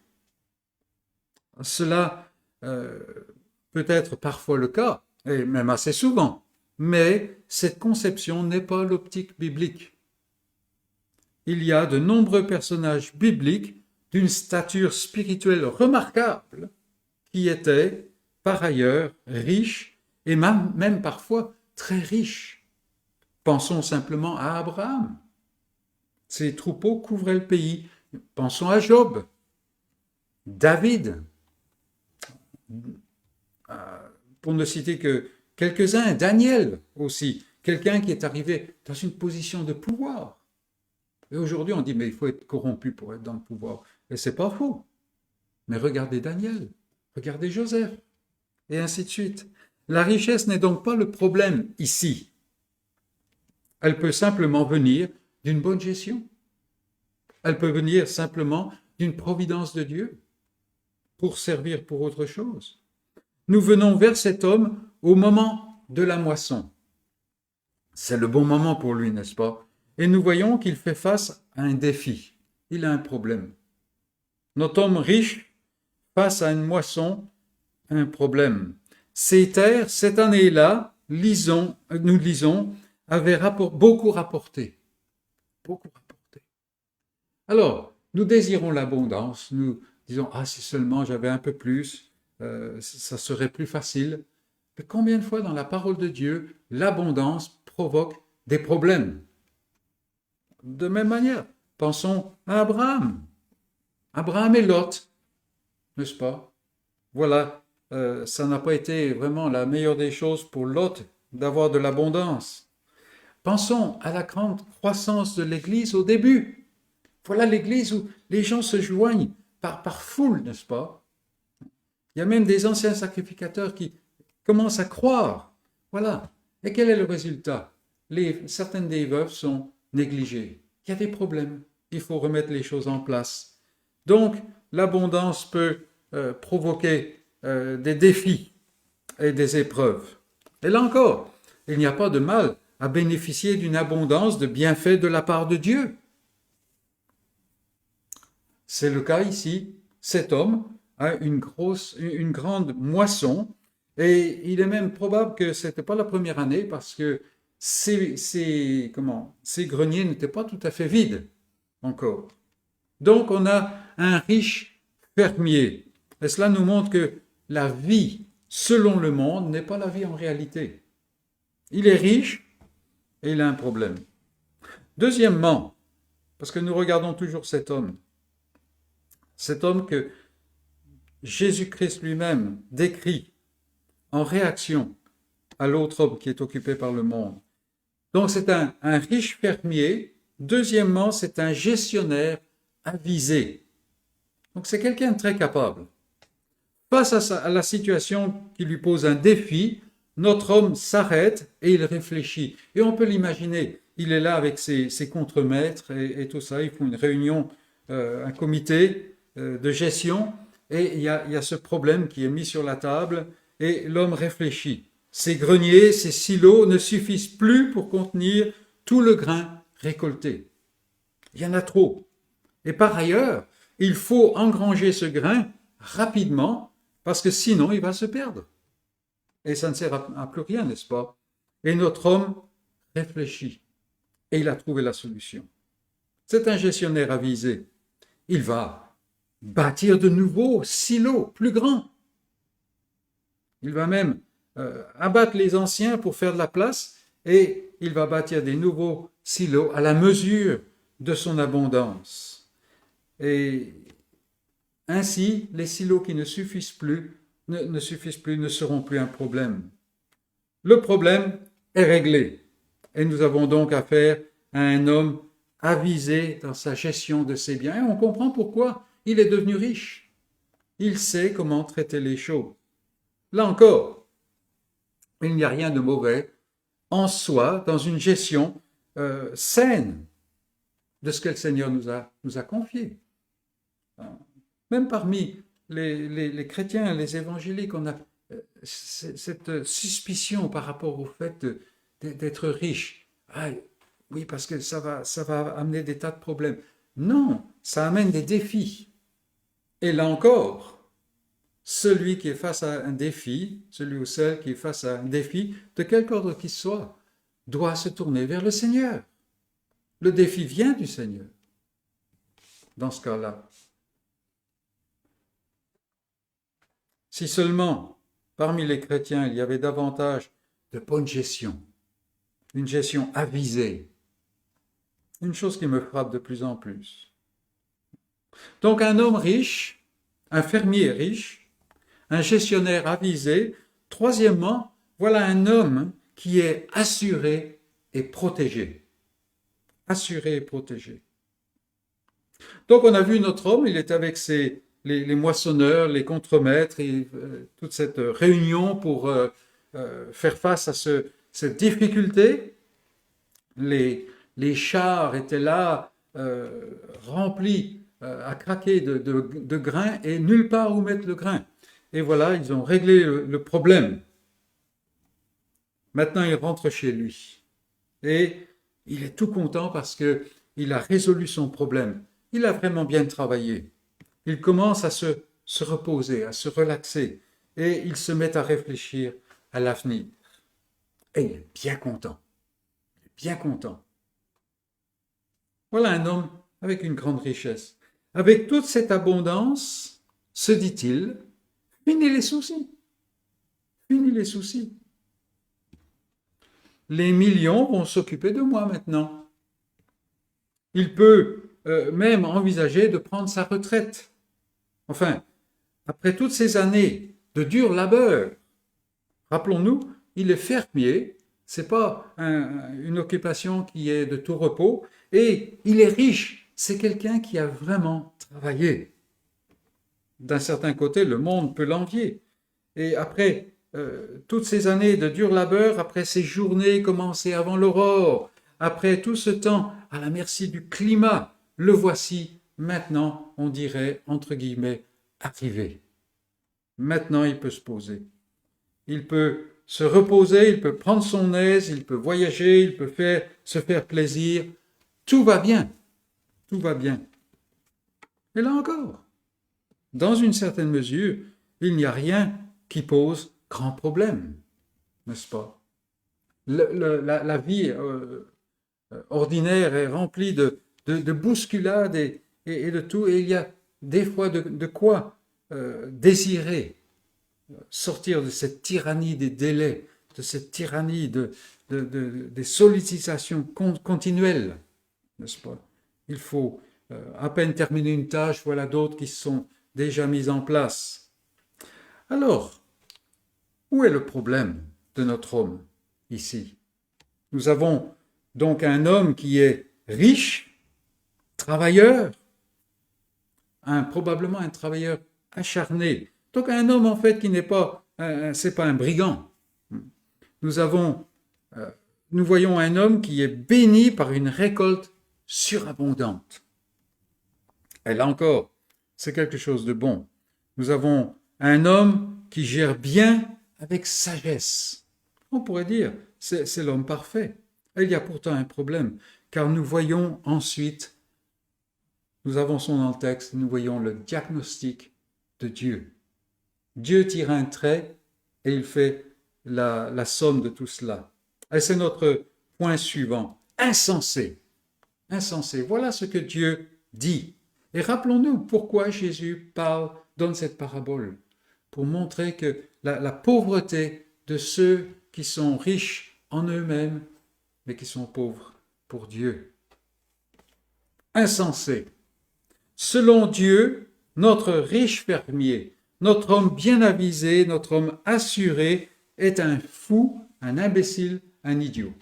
Cela peut être parfois le cas, et même assez souvent, mais cette conception n'est pas l'optique biblique. Il y a de nombreux personnages bibliques d'une stature spirituelle remarquable qui étaient, par ailleurs, riches et même parfois très riches. Pensons simplement à Abraham. Ses troupeaux couvraient le pays. Pensons à Job, David, pour ne citer que quelques-uns, Daniel aussi, quelqu'un qui est arrivé dans une position de pouvoir. Et aujourd'hui, on dit, mais il faut être corrompu pour être dans le pouvoir. Et c'est pas faux. Mais regardez Daniel, regardez Joseph, et ainsi de suite. La richesse n'est donc pas le problème ici. Elle peut simplement venir d'une bonne gestion. Elle peut venir simplement d'une providence de Dieu pour servir pour autre chose. Nous venons vers cet homme au moment de la moisson. C'est le bon moment pour lui, n'est-ce pas? Et nous voyons qu'il fait face à un défi. Il a un problème. Notre homme riche, face à une moisson, a un problème. Ces terres, cette année-là, nous lisons, avaient beaucoup rapporté. Beaucoup rapporté. Alors, nous désirons l'abondance. Nous disons, si seulement j'avais un peu plus, ça serait plus facile. Mais combien de fois dans la parole de Dieu, l'abondance provoque des problèmes? De même manière, pensons à Abraham. Abraham et Lot, n'est-ce pas? Voilà, ça n'a pas été vraiment la meilleure des choses pour Lot d'avoir de l'abondance. Pensons à la grande croissance de l'Église au début. Voilà l'Église où les gens se joignent par foule, n'est-ce pas? Il y a même des anciens sacrificateurs qui commencent à croire. Voilà. Et quel est le résultat? Certaines des veuves sont négligées. Il y a des problèmes. Il faut remettre les choses en place. Donc, l'abondance peut provoquer des défis et des épreuves. Et là encore, il n'y a pas de mal à bénéficier d'une abondance de bienfaits de la part de Dieu. C'est le cas ici. Cet homme a une grande moisson et il est même probable que ce n'était pas la première année parce que ces greniers n'étaient pas tout à fait vides encore. Donc on a un riche fermier. Et cela nous montre que la vie selon le monde n'est pas la vie en réalité. Il est riche et il a un problème. Deuxièmement, parce que nous regardons toujours cet homme que Jésus-Christ lui-même décrit en réaction à l'autre homme qui est occupé par le monde. Donc c'est un riche fermier. Deuxièmement, c'est un gestionnaire avisé. Donc c'est quelqu'un de très capable. Face à la situation qui lui pose un défi, notre homme s'arrête et il réfléchit. Et on peut l'imaginer, il est là avec ses contremaîtres et tout ça, ils font une réunion, un comité de gestion, et il y a ce problème qui est mis sur la table, et l'homme réfléchit. Ces greniers, ces silos ne suffisent plus pour contenir tout le grain récolté. Il y en a trop. Et par ailleurs, il faut engranger ce grain rapidement parce que sinon il va se perdre. Et ça ne sert à plus rien, n'est-ce pas? Et notre homme réfléchit et il a trouvé la solution. C'est un gestionnaire avisé. Il va bâtir de nouveaux silos plus grands. Il va même abattre les anciens pour faire de la place et il va bâtir des nouveaux silos à la mesure de son abondance. Et ainsi, les silos qui ne suffisent plus ne seront plus un problème. Le problème est réglé et nous avons donc affaire à un homme avisé dans sa gestion de ses biens. Et on comprend pourquoi il est devenu riche. Il sait comment traiter les choses. Là encore, il n'y a rien de mauvais en soi dans une gestion saine de ce que le Seigneur nous a confié. Même parmi les chrétiens, les évangéliques, on a cette suspicion par rapport au fait d'être riche. Ah, oui, parce que ça va amener des tas de problèmes. Non, ça amène des défis. Et là encore, celui qui est face à un défi, celui ou celle qui est face à un défi, de quelque ordre qu'il soit, doit se tourner vers le Seigneur. Le défi vient du Seigneur, dans ce cas-là. Si seulement, parmi les chrétiens, il y avait davantage de bonne gestion, une gestion avisée, une chose qui me frappe de plus en plus. Donc un homme riche, un fermier riche, un gestionnaire avisé. Troisièmement, voilà un homme qui est assuré et protégé. Assuré et protégé. Donc on a vu notre homme, il est avec les moissonneurs, les contremaîtres, et toute cette réunion pour faire face à cette difficulté. Les chars étaient là, remplis à craquer de grains et nulle part où mettre le grain. Et voilà, ils ont réglé le problème. Maintenant, il rentre chez lui. Et il est tout content parce qu'il a résolu son problème. Il a vraiment bien travaillé. Il commence à se reposer, à se relaxer. Et il se met à réfléchir à l'avenir. Et il est bien content. Il est bien content. Voilà un homme avec une grande richesse. Avec toute cette abondance, se dit-il, fini les soucis. Fini les soucis. Les millions vont s'occuper de moi maintenant. Il peut même envisager de prendre sa retraite. Enfin, après toutes ces années de dur labeur, rappelons-nous, il est fermier, c'est pas une occupation qui est de tout repos, et il est riche, c'est quelqu'un qui a vraiment travaillé. D'un certain côté, le monde peut l'envier. Et après toutes ces années de dur labeur, après ces journées commencées avant l'aurore, après tout ce temps à la merci du climat, le voici maintenant, on dirait, entre guillemets, arrivé. Maintenant, il peut se poser. Il peut se reposer, il peut prendre son aise, il peut voyager, il peut se faire plaisir. Tout va bien. Tout va bien. Et là encore, dans une certaine mesure, il n'y a rien qui pose grand problème, n'est-ce pas? La vie ordinaire est remplie de bousculades et de tout, et il y a des fois de quoi désirer sortir de cette tyrannie des délais, de cette tyrannie des sollicitations continuelles, n'est-ce pas? Il faut à peine terminer une tâche, voilà d'autres qui sont déjà mises en place. Alors, où est le problème de notre homme ici? Nous avons donc un homme qui est riche, travailleur, probablement un travailleur acharné. Donc un homme en fait qui n'est pas, c'est pas un brigand. Nous voyons un homme qui est béni par une récolte surabondante. Et là encore, c'est quelque chose de bon. Nous avons un homme qui gère bien avec sagesse. On pourrait dire, c'est l'homme parfait. Et il y a pourtant un problème, car nous voyons ensuite, nous avançons dans le texte, nous voyons le diagnostic de Dieu. Dieu tire un trait et il fait la somme de tout cela. Et c'est notre point suivant. Insensé. Insensé. Voilà ce que Dieu dit. Et rappelons-nous pourquoi Jésus donne cette parabole. Pour montrer que la pauvreté de ceux qui sont riches en eux-mêmes, mais qui sont pauvres pour Dieu. Insensé. Selon Dieu, notre riche fermier, notre homme bien avisé, notre homme assuré, est un fou, un imbécile, un idiot.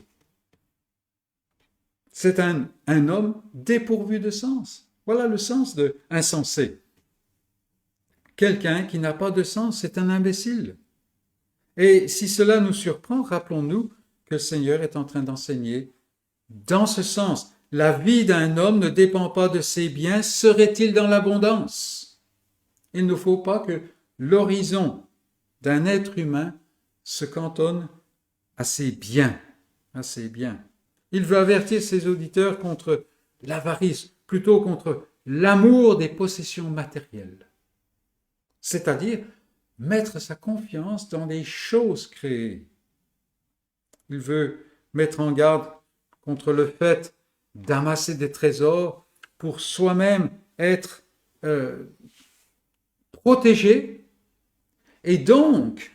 C'est un homme dépourvu de sens. Voilà le sens de insensé. Quelqu'un qui n'a pas de sens, c'est un imbécile. Et si cela nous surprend, rappelons-nous que le Seigneur est en train d'enseigner dans ce sens. La vie d'un homme ne dépend pas de ses biens, serait-il dans l'abondance? Il ne faut pas que l'horizon d'un être humain se cantonne à ses biens, à ses biens. Il veut avertir ses auditeurs contre l'avarice, plutôt contre l'amour des possessions matérielles. C'est-à-dire mettre sa confiance dans des choses créées. Il veut mettre en garde contre le fait d'amasser des trésors pour soi-même être protégé et donc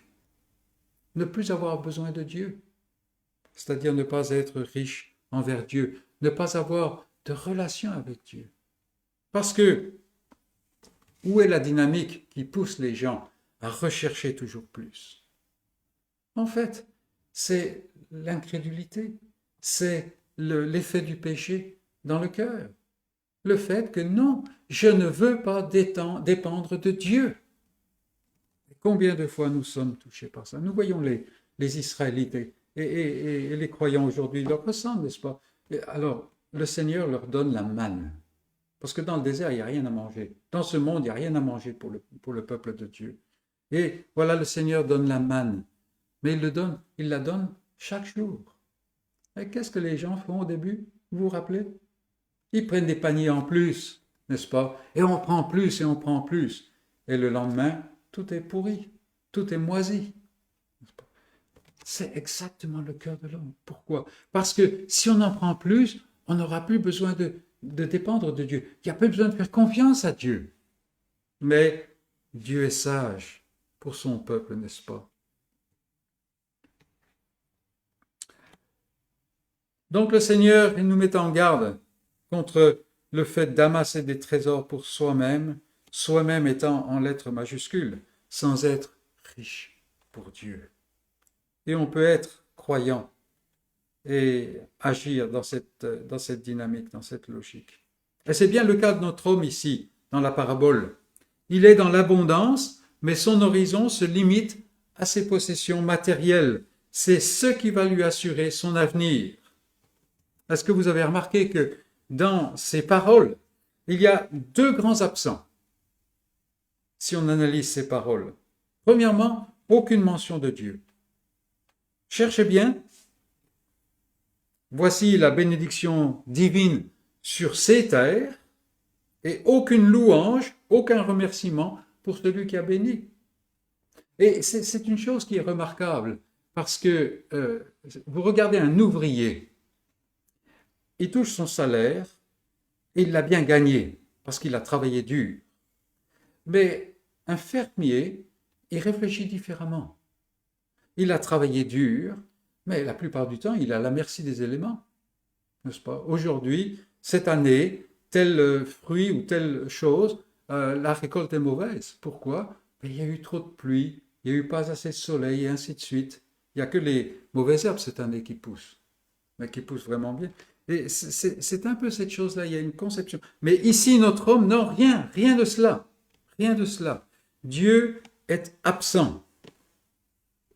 ne plus avoir besoin de Dieu. C'est-à-dire ne pas être riche envers Dieu, ne pas avoir de relation avec Dieu. Parce que où est la dynamique qui pousse les gens à rechercher toujours plus? En fait, c'est l'incrédulité, c'est l'effet du péché dans le cœur. Le fait que non, je ne veux pas dépendre de Dieu. Combien de fois nous sommes touchés par ça? Nous voyons les Israélites et les croyants aujourd'hui leur ressemblent, n'est-ce pas? Alors, le Seigneur leur donne la manne. Parce que dans le désert, il n'y a rien à manger. Dans ce monde, il n'y a rien à manger pour le peuple de Dieu. Et voilà, le Seigneur donne la manne. Mais il la donne chaque jour. Et qu'est-ce que les gens font au début? Vous vous rappelez? Ils prennent des paniers en plus, n'est-ce pas? Et on prend plus et on prend plus. Et le lendemain, tout est pourri, tout est moisi. C'est exactement le cœur de l'homme. Pourquoi? Parce que si on en prend plus, on n'aura plus besoin de dépendre de Dieu. Il n'y a plus besoin de faire confiance à Dieu. Mais Dieu est sage pour son peuple, n'est-ce pas? Donc le Seigneur, il nous met en garde contre le fait d'amasser des trésors pour soi-même, soi-même étant en lettres majuscules, sans être riche pour Dieu. Et on peut être croyant et agir dans cette dynamique, dans cette logique. Et c'est bien le cas de notre homme ici, dans la parabole. Il est dans l'abondance, mais son horizon se limite à ses possessions matérielles. C'est ce qui va lui assurer son avenir. Est-ce que vous avez remarqué que dans ces paroles, il y a deux grands absents, si on analyse ces paroles? Premièrement, aucune mention de Dieu. Cherchez bien. Voici la bénédiction divine sur ces terres et aucune louange, aucun remerciement pour celui qui a béni. Et c'est une chose qui est remarquable parce que vous regardez un ouvrier, il touche son salaire et il l'a bien gagné parce qu'il a travaillé dur. Mais un fermier, il réfléchit différemment. Il a travaillé dur, mais la plupart du temps, il est à la merci des éléments, n'est-ce pas? Aujourd'hui, cette année, tel fruit ou telle chose, la récolte est mauvaise. Pourquoi? Il y a eu trop de pluie, il n'y a eu pas assez de soleil et ainsi de suite. Il n'y a que les mauvaises herbes cette année qui poussent, mais qui poussent vraiment bien. Et c'est un peu cette chose-là, il y a une conception. Mais ici, notre homme, non, rien de cela. Rien de cela. Dieu est absent.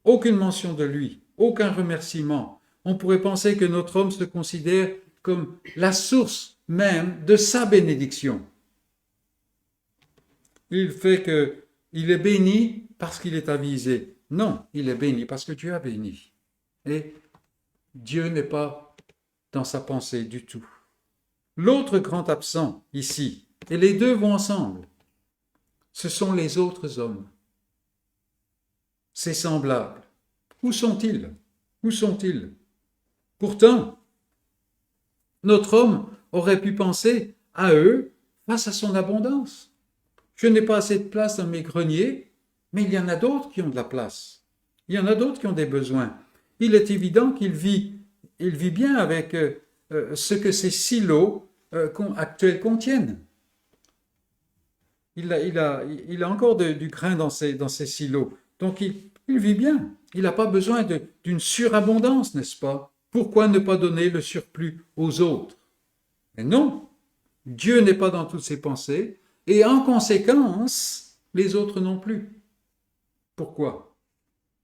Aucune mention de lui, aucun remerciement. On pourrait penser que notre homme se considère comme la source même de sa bénédiction. Il fait qu'il est béni parce qu'il est avisé. Non, il est béni parce que Dieu a béni. Et Dieu n'est pas dans sa pensée du tout. L'autre grand absent ici, et les deux vont ensemble, ce sont les autres hommes. Ses semblables. Où sont-ils? Où sont-ils? Pourtant, notre homme aurait pu penser à eux face à son abondance. Je n'ai pas assez de place dans mes greniers, mais il y en a d'autres qui ont de la place. Il y en a d'autres qui ont des besoins. Il est évident qu'il vit bien avec ce que ces silos actuels contiennent. Il a encore du grain dans ses silos. Donc il vit bien. Il n'a pas besoin d'une surabondance, n'est-ce pas? Pourquoi ne pas donner le surplus aux autres? Mais non, Dieu n'est pas dans toutes ses pensées et en conséquence, les autres non plus. Pourquoi?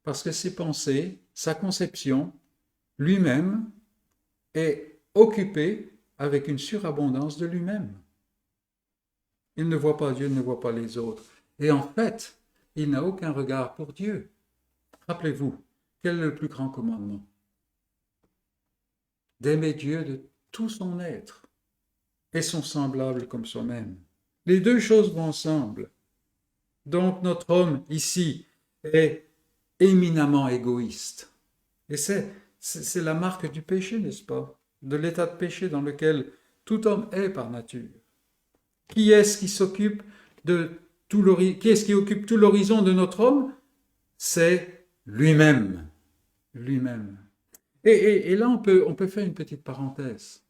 Parce que ses pensées, sa conception, lui-même est occupé avec une surabondance de lui-même. Il ne voit pas Dieu, il ne voit pas les autres. Et en fait, il n'a aucun regard pour Dieu. Rappelez-vous, quel est le plus grand commandement? D'aimer Dieu de tout son être et son semblable comme soi-même. Les deux choses vont ensemble. Donc notre homme ici est éminemment égoïste. Et c'est la marque du péché, n'est-ce pas? De l'état de péché dans lequel tout homme est par nature. Qui est-ce qui s'occupe de qui est-ce qui occupe tout l'horizon de notre homme? C'est lui-même. Lui-même. Et là, on peut faire une petite parenthèse.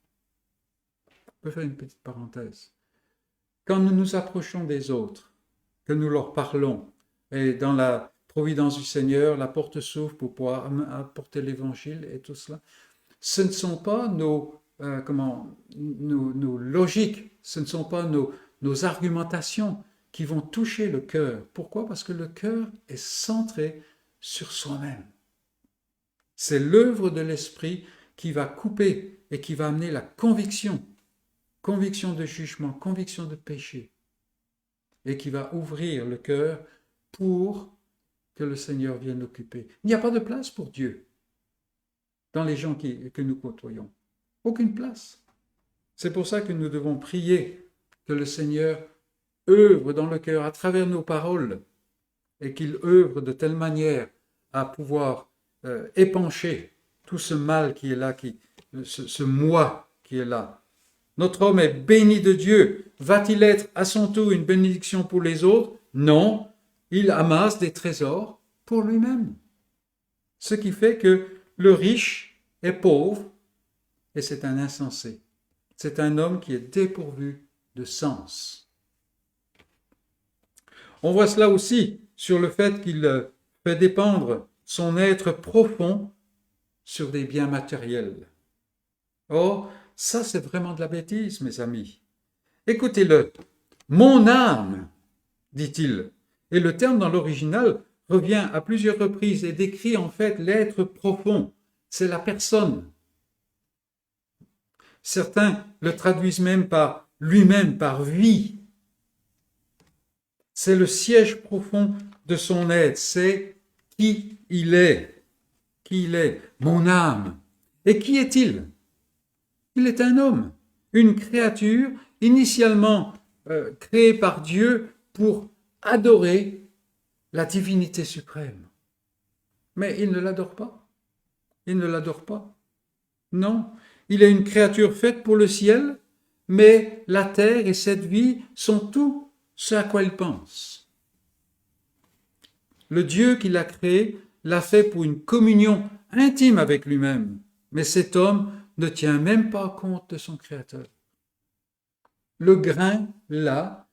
On peut faire une petite parenthèse. Quand nous nous approchons des autres, que nous leur parlons, et dans la providence du Seigneur, la porte s'ouvre pour pouvoir apporter l'évangile et tout cela, ce ne sont pas nos logiques, ce ne sont pas nos argumentations qui vont toucher le cœur. Pourquoi? Parce que le cœur est centré sur soi-même. C'est l'œuvre de l'Esprit qui va couper et qui va amener la conviction de jugement, conviction de péché, et qui va ouvrir le cœur pour que le Seigneur vienne l'occuper. Il n'y a pas de place pour Dieu dans les gens que nous côtoyons. Aucune place. C'est pour ça que nous devons prier que le Seigneur œuvre dans le cœur à travers nos paroles et qu'il œuvre de telle manière à pouvoir épancher tout ce mal qui est là, ce moi qui est là. Notre homme est béni de Dieu. Va-t-il être à son tour une bénédiction pour les autres? Non, il amasse des trésors pour lui-même. Ce qui fait que le riche est pauvre et c'est un insensé. C'est un homme qui est dépourvu de sens. On voit cela aussi sur le fait qu'il fait dépendre son être profond sur des biens matériels. Or, ça c'est vraiment de la bêtise, mes amis. Écoutez-le. Mon âme, dit-il. Et le terme dans l'original revient à plusieurs reprises et décrit en fait l'être profond. C'est la personne. Certains le traduisent même par lui-même, par vie. C'est le siège profond de son être. C'est qui il est. Qui il est. Mon âme. Et qui est-il? Il est un homme, une créature initialement créée par Dieu pour adorer la divinité suprême. Mais il ne l'adore pas. Il ne l'adore pas. Non, il est une créature faite pour le ciel, mais la terre et cette vie sont tout ce à quoi il pense. Le Dieu qui l'a créé l'a fait pour une communion intime avec lui-même, mais cet homme ne tient même pas compte de son Créateur. Le grain, là,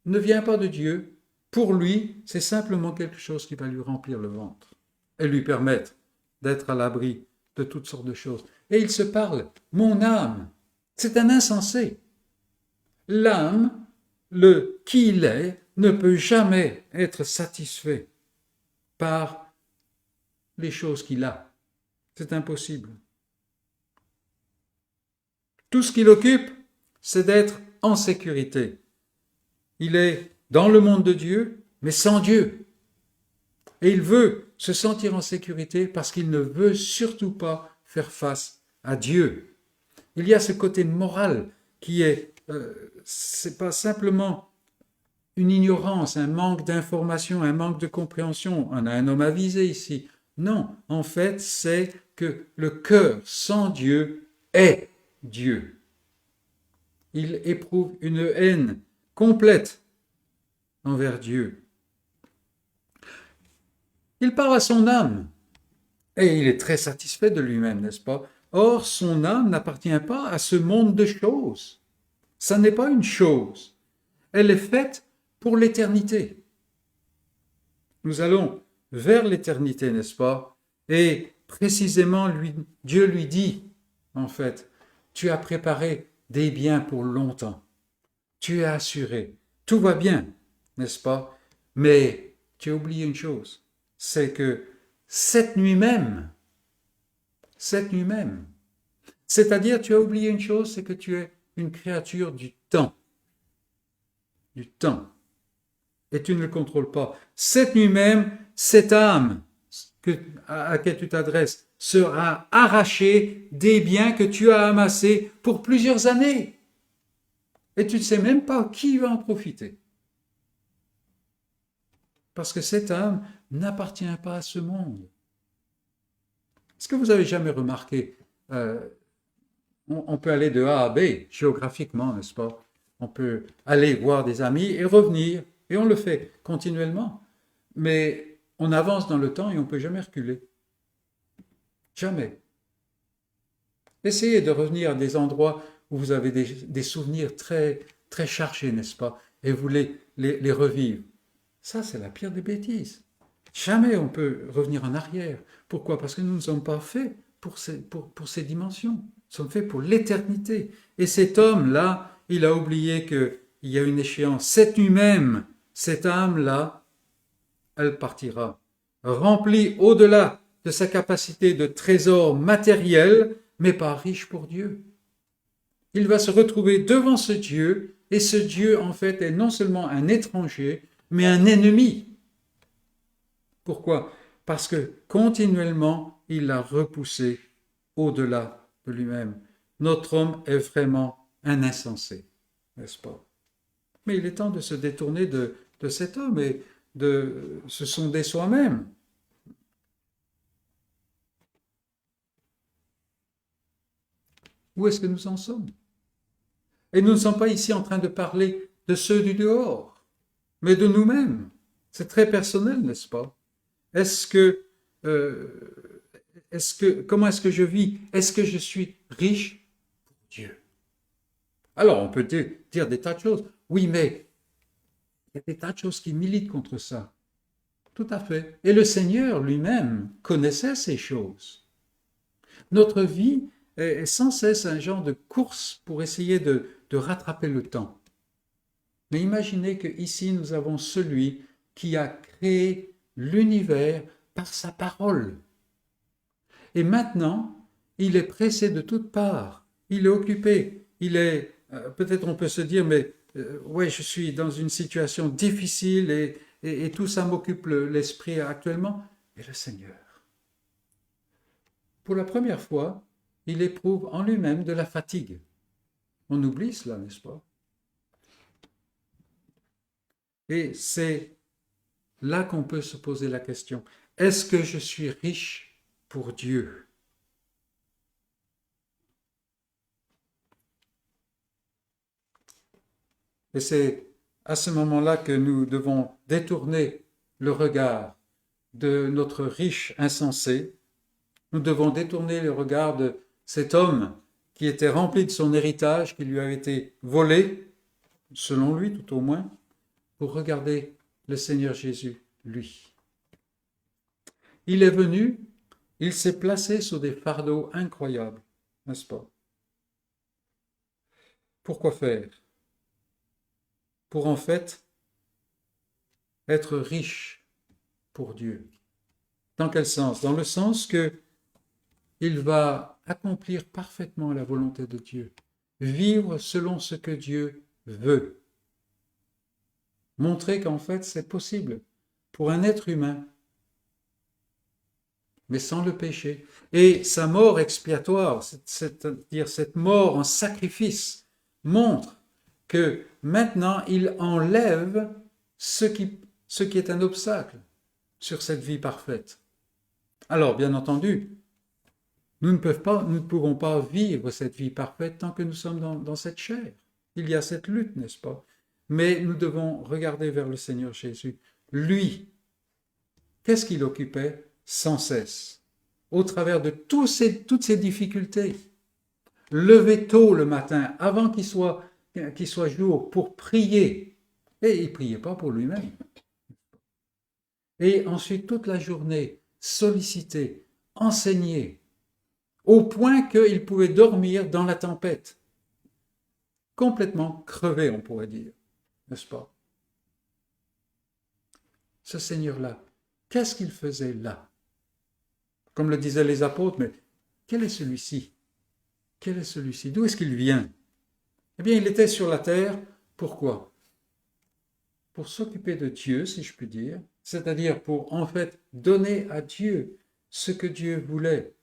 ne vient pas de Dieu. Pour lui, c'est simplement quelque chose qui va lui remplir le ventre et lui permettre d'être à l'abri de toutes sortes de choses. Et il se parle, mon âme, c'est un insensé. L'âme, le qui il est, ne peut jamais être satisfait par les choses qu'il a. C'est impossible. Tout ce qui l'occupe, c'est d'être en sécurité. Il est dans le monde de Dieu, mais sans Dieu. Et il veut se sentir en sécurité parce qu'il ne veut surtout pas faire face à Dieu. Il y a ce côté moral qui est, c'est pas simplement une ignorance, un manque d'information, un manque de compréhension. On a un homme avisé ici. Non, en fait, c'est que le cœur sans Dieu est Dieu. Il éprouve une haine complète envers Dieu. Il parle à son âme et il est très satisfait de lui-même, n'est-ce pas? Or, son âme n'appartient pas à ce monde de choses. Ça n'est pas une chose. Elle est faite pour l'éternité. Nous allons vers l'éternité, n'est-ce pas? Et précisément, Dieu lui dit, en fait, tu as préparé des biens pour longtemps. Tu es assuré. Tout va bien, n'est-ce pas? Mais tu as oublié une chose, c'est que cette nuit même, cette nuit même. C'est-à-dire, tu as oublié une chose, c'est que tu es une créature du temps. Du temps. Et tu ne le contrôles pas. Cette nuit même, cette âme à laquelle tu t'adresses sera arrachée des biens que tu as amassés pour plusieurs années. Et tu ne sais même pas qui va en profiter. Parce que cette âme n'appartient pas à ce monde. Est-ce que vous avez jamais remarqué, on peut aller de A à B, géographiquement, n'est-ce pas? On peut aller voir des amis et revenir, et on le fait continuellement. Mais on avance dans le temps et on ne peut jamais reculer. Jamais. Essayez de revenir à des endroits où vous avez des souvenirs très, très chargés, n'est-ce pas? Et vous les revivre. Ça, c'est la pire des bêtises. Jamais on peut revenir en arrière. Pourquoi? Parce que nous ne sommes pas faits pour ces dimensions. Nous sommes faits pour l'éternité. Et cet homme-là, il a oublié qu'il y a une échéance. Cette nuit même, cette âme-là, elle partira. Remplie au-delà de sa capacité de trésor matériel, mais pas riche pour Dieu. Il va se retrouver devant ce Dieu, et ce Dieu, en fait, est non seulement un étranger, mais un ennemi. Pourquoi? Parce que continuellement, il l'a repoussé au-delà de lui-même. Notre homme est vraiment un insensé, n'est-ce pas? Mais il est temps de se détourner de cet homme et de se sonder soi-même. Où est-ce que nous en sommes? Et nous ne sommes pas ici en train de parler de ceux du dehors, mais de nous-mêmes. C'est très personnel, n'est-ce pas? Comment est-ce que je vis? Est-ce que je suis riche pour Dieu? Alors, on peut dire des tas de choses. Oui, mais il y a des tas de choses qui militent contre ça. Tout à fait. Et le Seigneur lui-même connaissait ces choses. Notre vie est sans cesse un genre de course pour essayer de rattraper le temps. Mais imaginez qu'ici, nous avons celui qui a créé l'univers par sa parole. Et maintenant, il est pressé de toutes parts. Il est occupé. Il est, peut-être on peut se dire, mais ouais, je suis dans une situation difficile et tout ça m'occupe l'esprit actuellement. Mais le Seigneur, pour la première fois, il éprouve en lui-même de la fatigue. On oublie cela, n'est-ce pas? Et c'est là qu'on peut se poser la question, est-ce que je suis riche pour Dieu? Et c'est à ce moment-là que nous devons détourner le regard de notre riche insensé. Nous devons détourner le regard de cet homme qui était rempli de son héritage, qui lui avait été volé, selon lui tout au moins, pour regarder le Seigneur Jésus, lui. Il est venu, il s'est placé sur des fardeaux incroyables, n'est-ce pas? Pourquoi faire? Pour en fait être riche pour Dieu. Dans quel sens? Dans le sens que il va accomplir parfaitement la volonté de Dieu, vivre selon ce que Dieu veut. Montrer qu'en fait c'est possible pour un être humain, mais sans le péché. Et sa mort expiatoire, c'est-à-dire cette mort en sacrifice, montre que maintenant il enlève ce qui est un obstacle sur cette vie parfaite. Alors, bien entendu, nous ne pouvons pas vivre cette vie parfaite tant que nous sommes dans cette chair. Il y a cette lutte, n'est-ce pas? Mais nous devons regarder vers le Seigneur Jésus. Lui, qu'est-ce qu'il occupait sans cesse, au travers de toutes ces difficultés? Lever tôt le matin, avant qu'il soit jour, pour prier. Et il ne priait pas pour lui-même. Et ensuite, toute la journée, solliciter, enseigner, au point qu'il pouvait dormir dans la tempête. Complètement crevé, on pourrait dire, n'est-ce pas? Ce Seigneur-là, qu'est-ce qu'il faisait là? Comme le disaient les apôtres, mais quel est celui-ci? Quel est celui-ci? D'où est-ce qu'il vient? Eh bien, il était sur la terre. Pourquoi? Pour s'occuper de Dieu, si je puis dire, c'est-à-dire pour en fait donner à Dieu ce que Dieu voulait,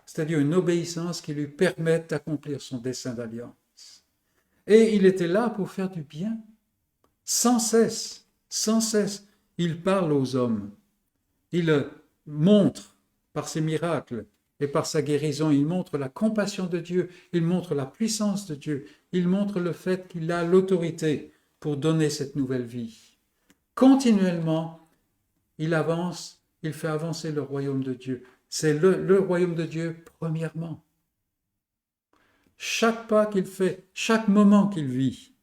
c'est-à-dire une obéissance qui lui permette d'accomplir son dessein d'alliance. Et il était là pour faire du bien, sans cesse, sans cesse. Il parle aux hommes, il montre par ses miracles et par sa guérison, il montre la compassion de Dieu, il montre la puissance de Dieu, il montre le fait qu'il a l'autorité pour donner cette nouvelle vie. Continuellement, il avance, il fait avancer le royaume de Dieu. C'est le royaume de Dieu premièrement. Chaque pas qu'il fait, chaque moment qu'il vit,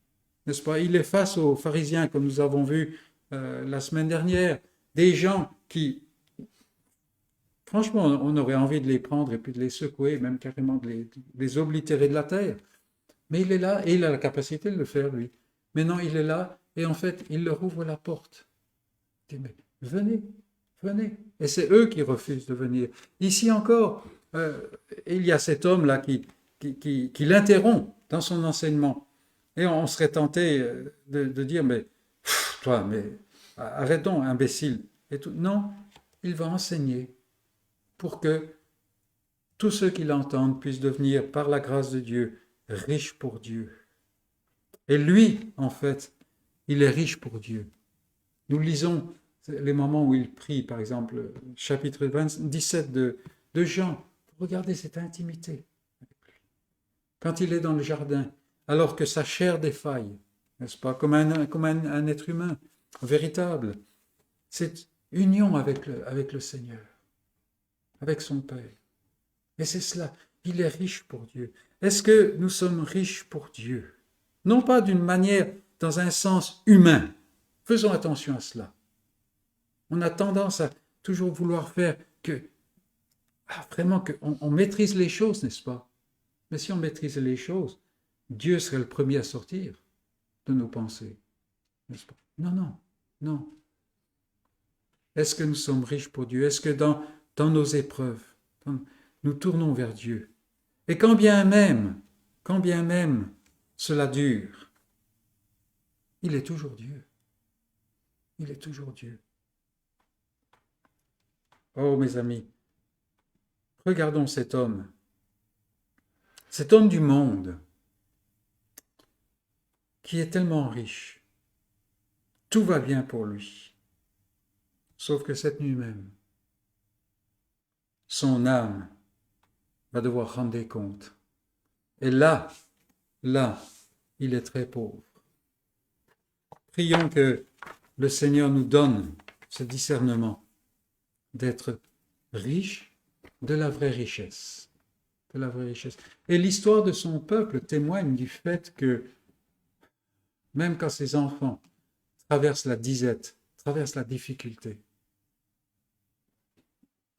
n'est-ce pas? Il est face aux pharisiens, comme nous avons vu la semaine dernière, des gens qui, franchement, on aurait envie de les prendre et puis de les secouer, même carrément de les oblitérer de la terre. Mais il est là et il a la capacité de le faire, lui. Maintenant, il est là et en fait, il leur ouvre la porte. Il dit, mais venez, venez. Et c'est eux qui refusent de venir. Ici encore, il y a cet homme-là qui l'interrompt dans son enseignement. Et on serait tenté de dire, mais toi, mais arrête donc, imbécile. Et tout. Non, il va enseigner pour que tous ceux qui l'entendent puissent devenir, par la grâce de Dieu, riches pour Dieu. Et lui, en fait, il est riche pour Dieu. Nous lisons les moments où il prie, par exemple, chapitre 17 de Jean. Regardez cette intimité avec lui. Quand il est dans le jardin, alors que sa chair défaille, n'est-ce pas, comme un être humain véritable, cette union avec le Seigneur, avec son Père. Et c'est cela, il est riche pour Dieu. Est-ce que nous sommes riches pour Dieu? Non pas d'une manière, dans un sens humain. Faisons attention à cela. On a tendance à toujours vouloir faire vraiment qu'on maîtrise les choses, n'est-ce pas? Mais si on maîtrisait les choses, Dieu serait le premier à sortir de nos pensées, n'est-ce pas? Non, non, non. Est-ce que nous sommes riches pour Dieu? Est-ce que dans nos épreuves, nous tournons vers Dieu? Et quand bien même cela dure, il est toujours Dieu. Il est toujours Dieu. Oh, mes amis, regardons cet homme du monde, qui est tellement riche. Tout va bien pour lui. Sauf que cette nuit même, son âme va devoir rendre des comptes. Et là, il est très pauvre. Prions que le Seigneur nous donne ce discernement d'être riche de la vraie richesse. De la vraie richesse. Et l'histoire de son peuple témoigne du fait que même quand ses enfants traversent la disette, traversent la difficulté,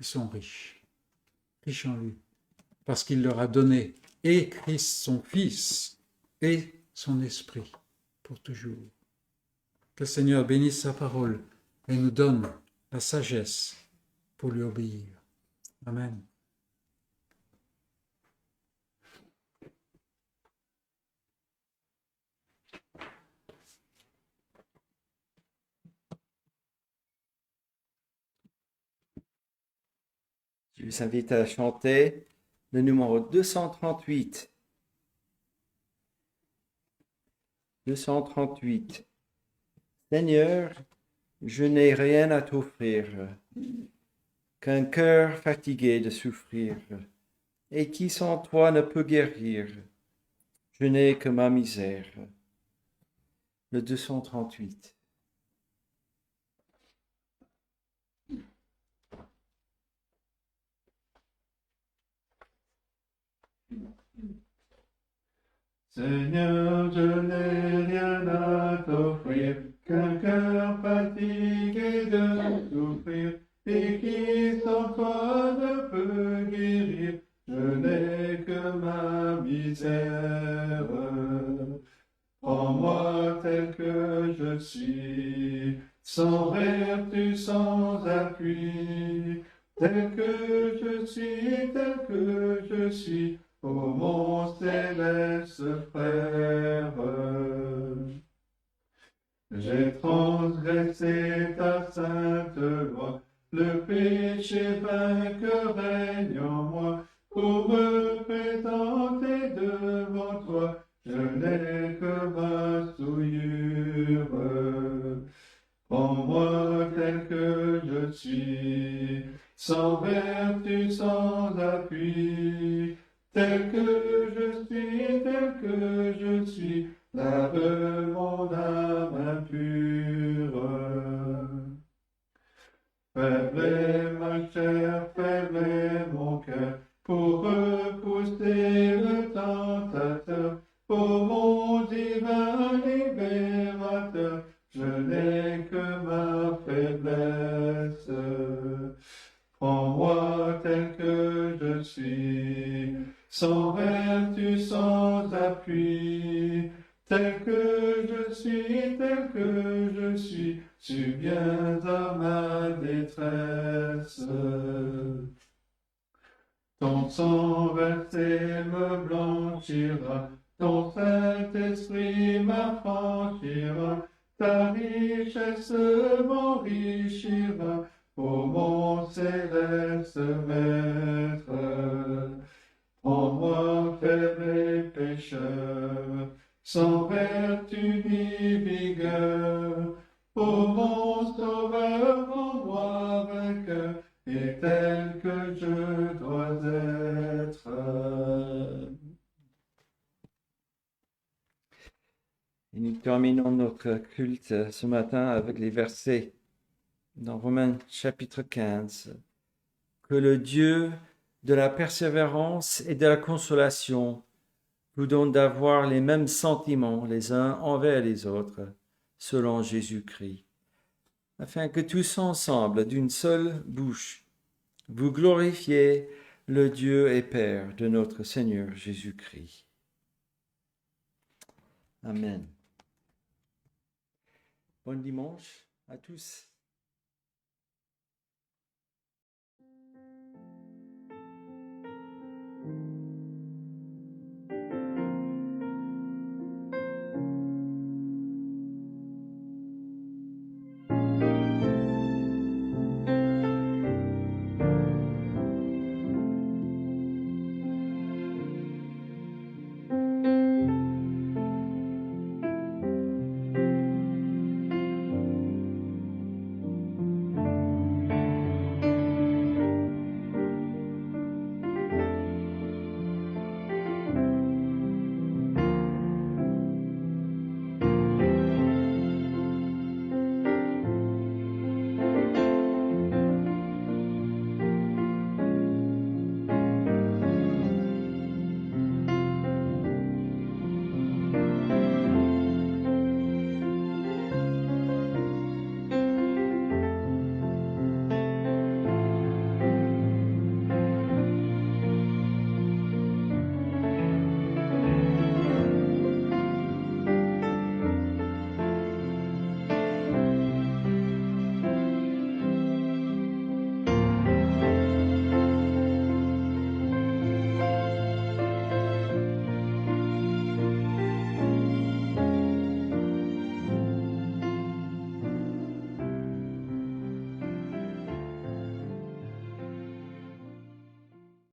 ils sont riches en lui, parce qu'il leur a donné et Christ son Fils et son Esprit pour toujours. Que le Seigneur bénisse sa parole et nous donne la sagesse pour lui obéir. Amen. Je vous invite à chanter le numéro 238. 238. Seigneur, je n'ai rien à t'offrir qu'un cœur fatigué de souffrir, et qui sans toi ne peut guérir. Je n'ai que ma misère. Le 238. Seigneur, je n'ai rien à t'offrir, qu'un cœur fatigué de souffrir, et qui sans toi ne peut guérir. Je n'ai que ma misère. Prends-moi tel que je suis, sans vertu, sans appui, tel que je suis, tel que je suis, ô mon céleste frère. J'ai transgressé ta sainte loi, le péché vainqueur règne en moi. Pour me présenter devant toi, je n'ai que ma souillure. Prends-moi tel que je suis, sans vertu, sans appui, tel que je suis, lave mon âme impure. Faible est ma chair, faible est mon cœur, pour repousser le tentateur, ô mon divin libérateur, je n'ai que ma faiblesse. Prends-moi tel que je suis, sans vertu, sans appui, tel que je suis, subviens à ma détresse. Ton sang versé me blanchira, ton Saint-Esprit m'affranchira, ta richesse m'enrichira, ô mon céleste Maître. Prends-moi faible et pécheur, sans vertu ni vigueur, ô mon sauveur, rends-moi vainqueur, et tel que je dois être. Et nous terminons notre culte ce matin avec les versets dans Romains chapitre 15. Que le Dieu de la persévérance et de la consolation vous donne d'avoir les mêmes sentiments les uns envers les autres, selon Jésus-Christ, afin que tous ensemble, d'une seule bouche, vous glorifiez le Dieu et Père de notre Seigneur Jésus-Christ. Amen. Bon dimanche à tous.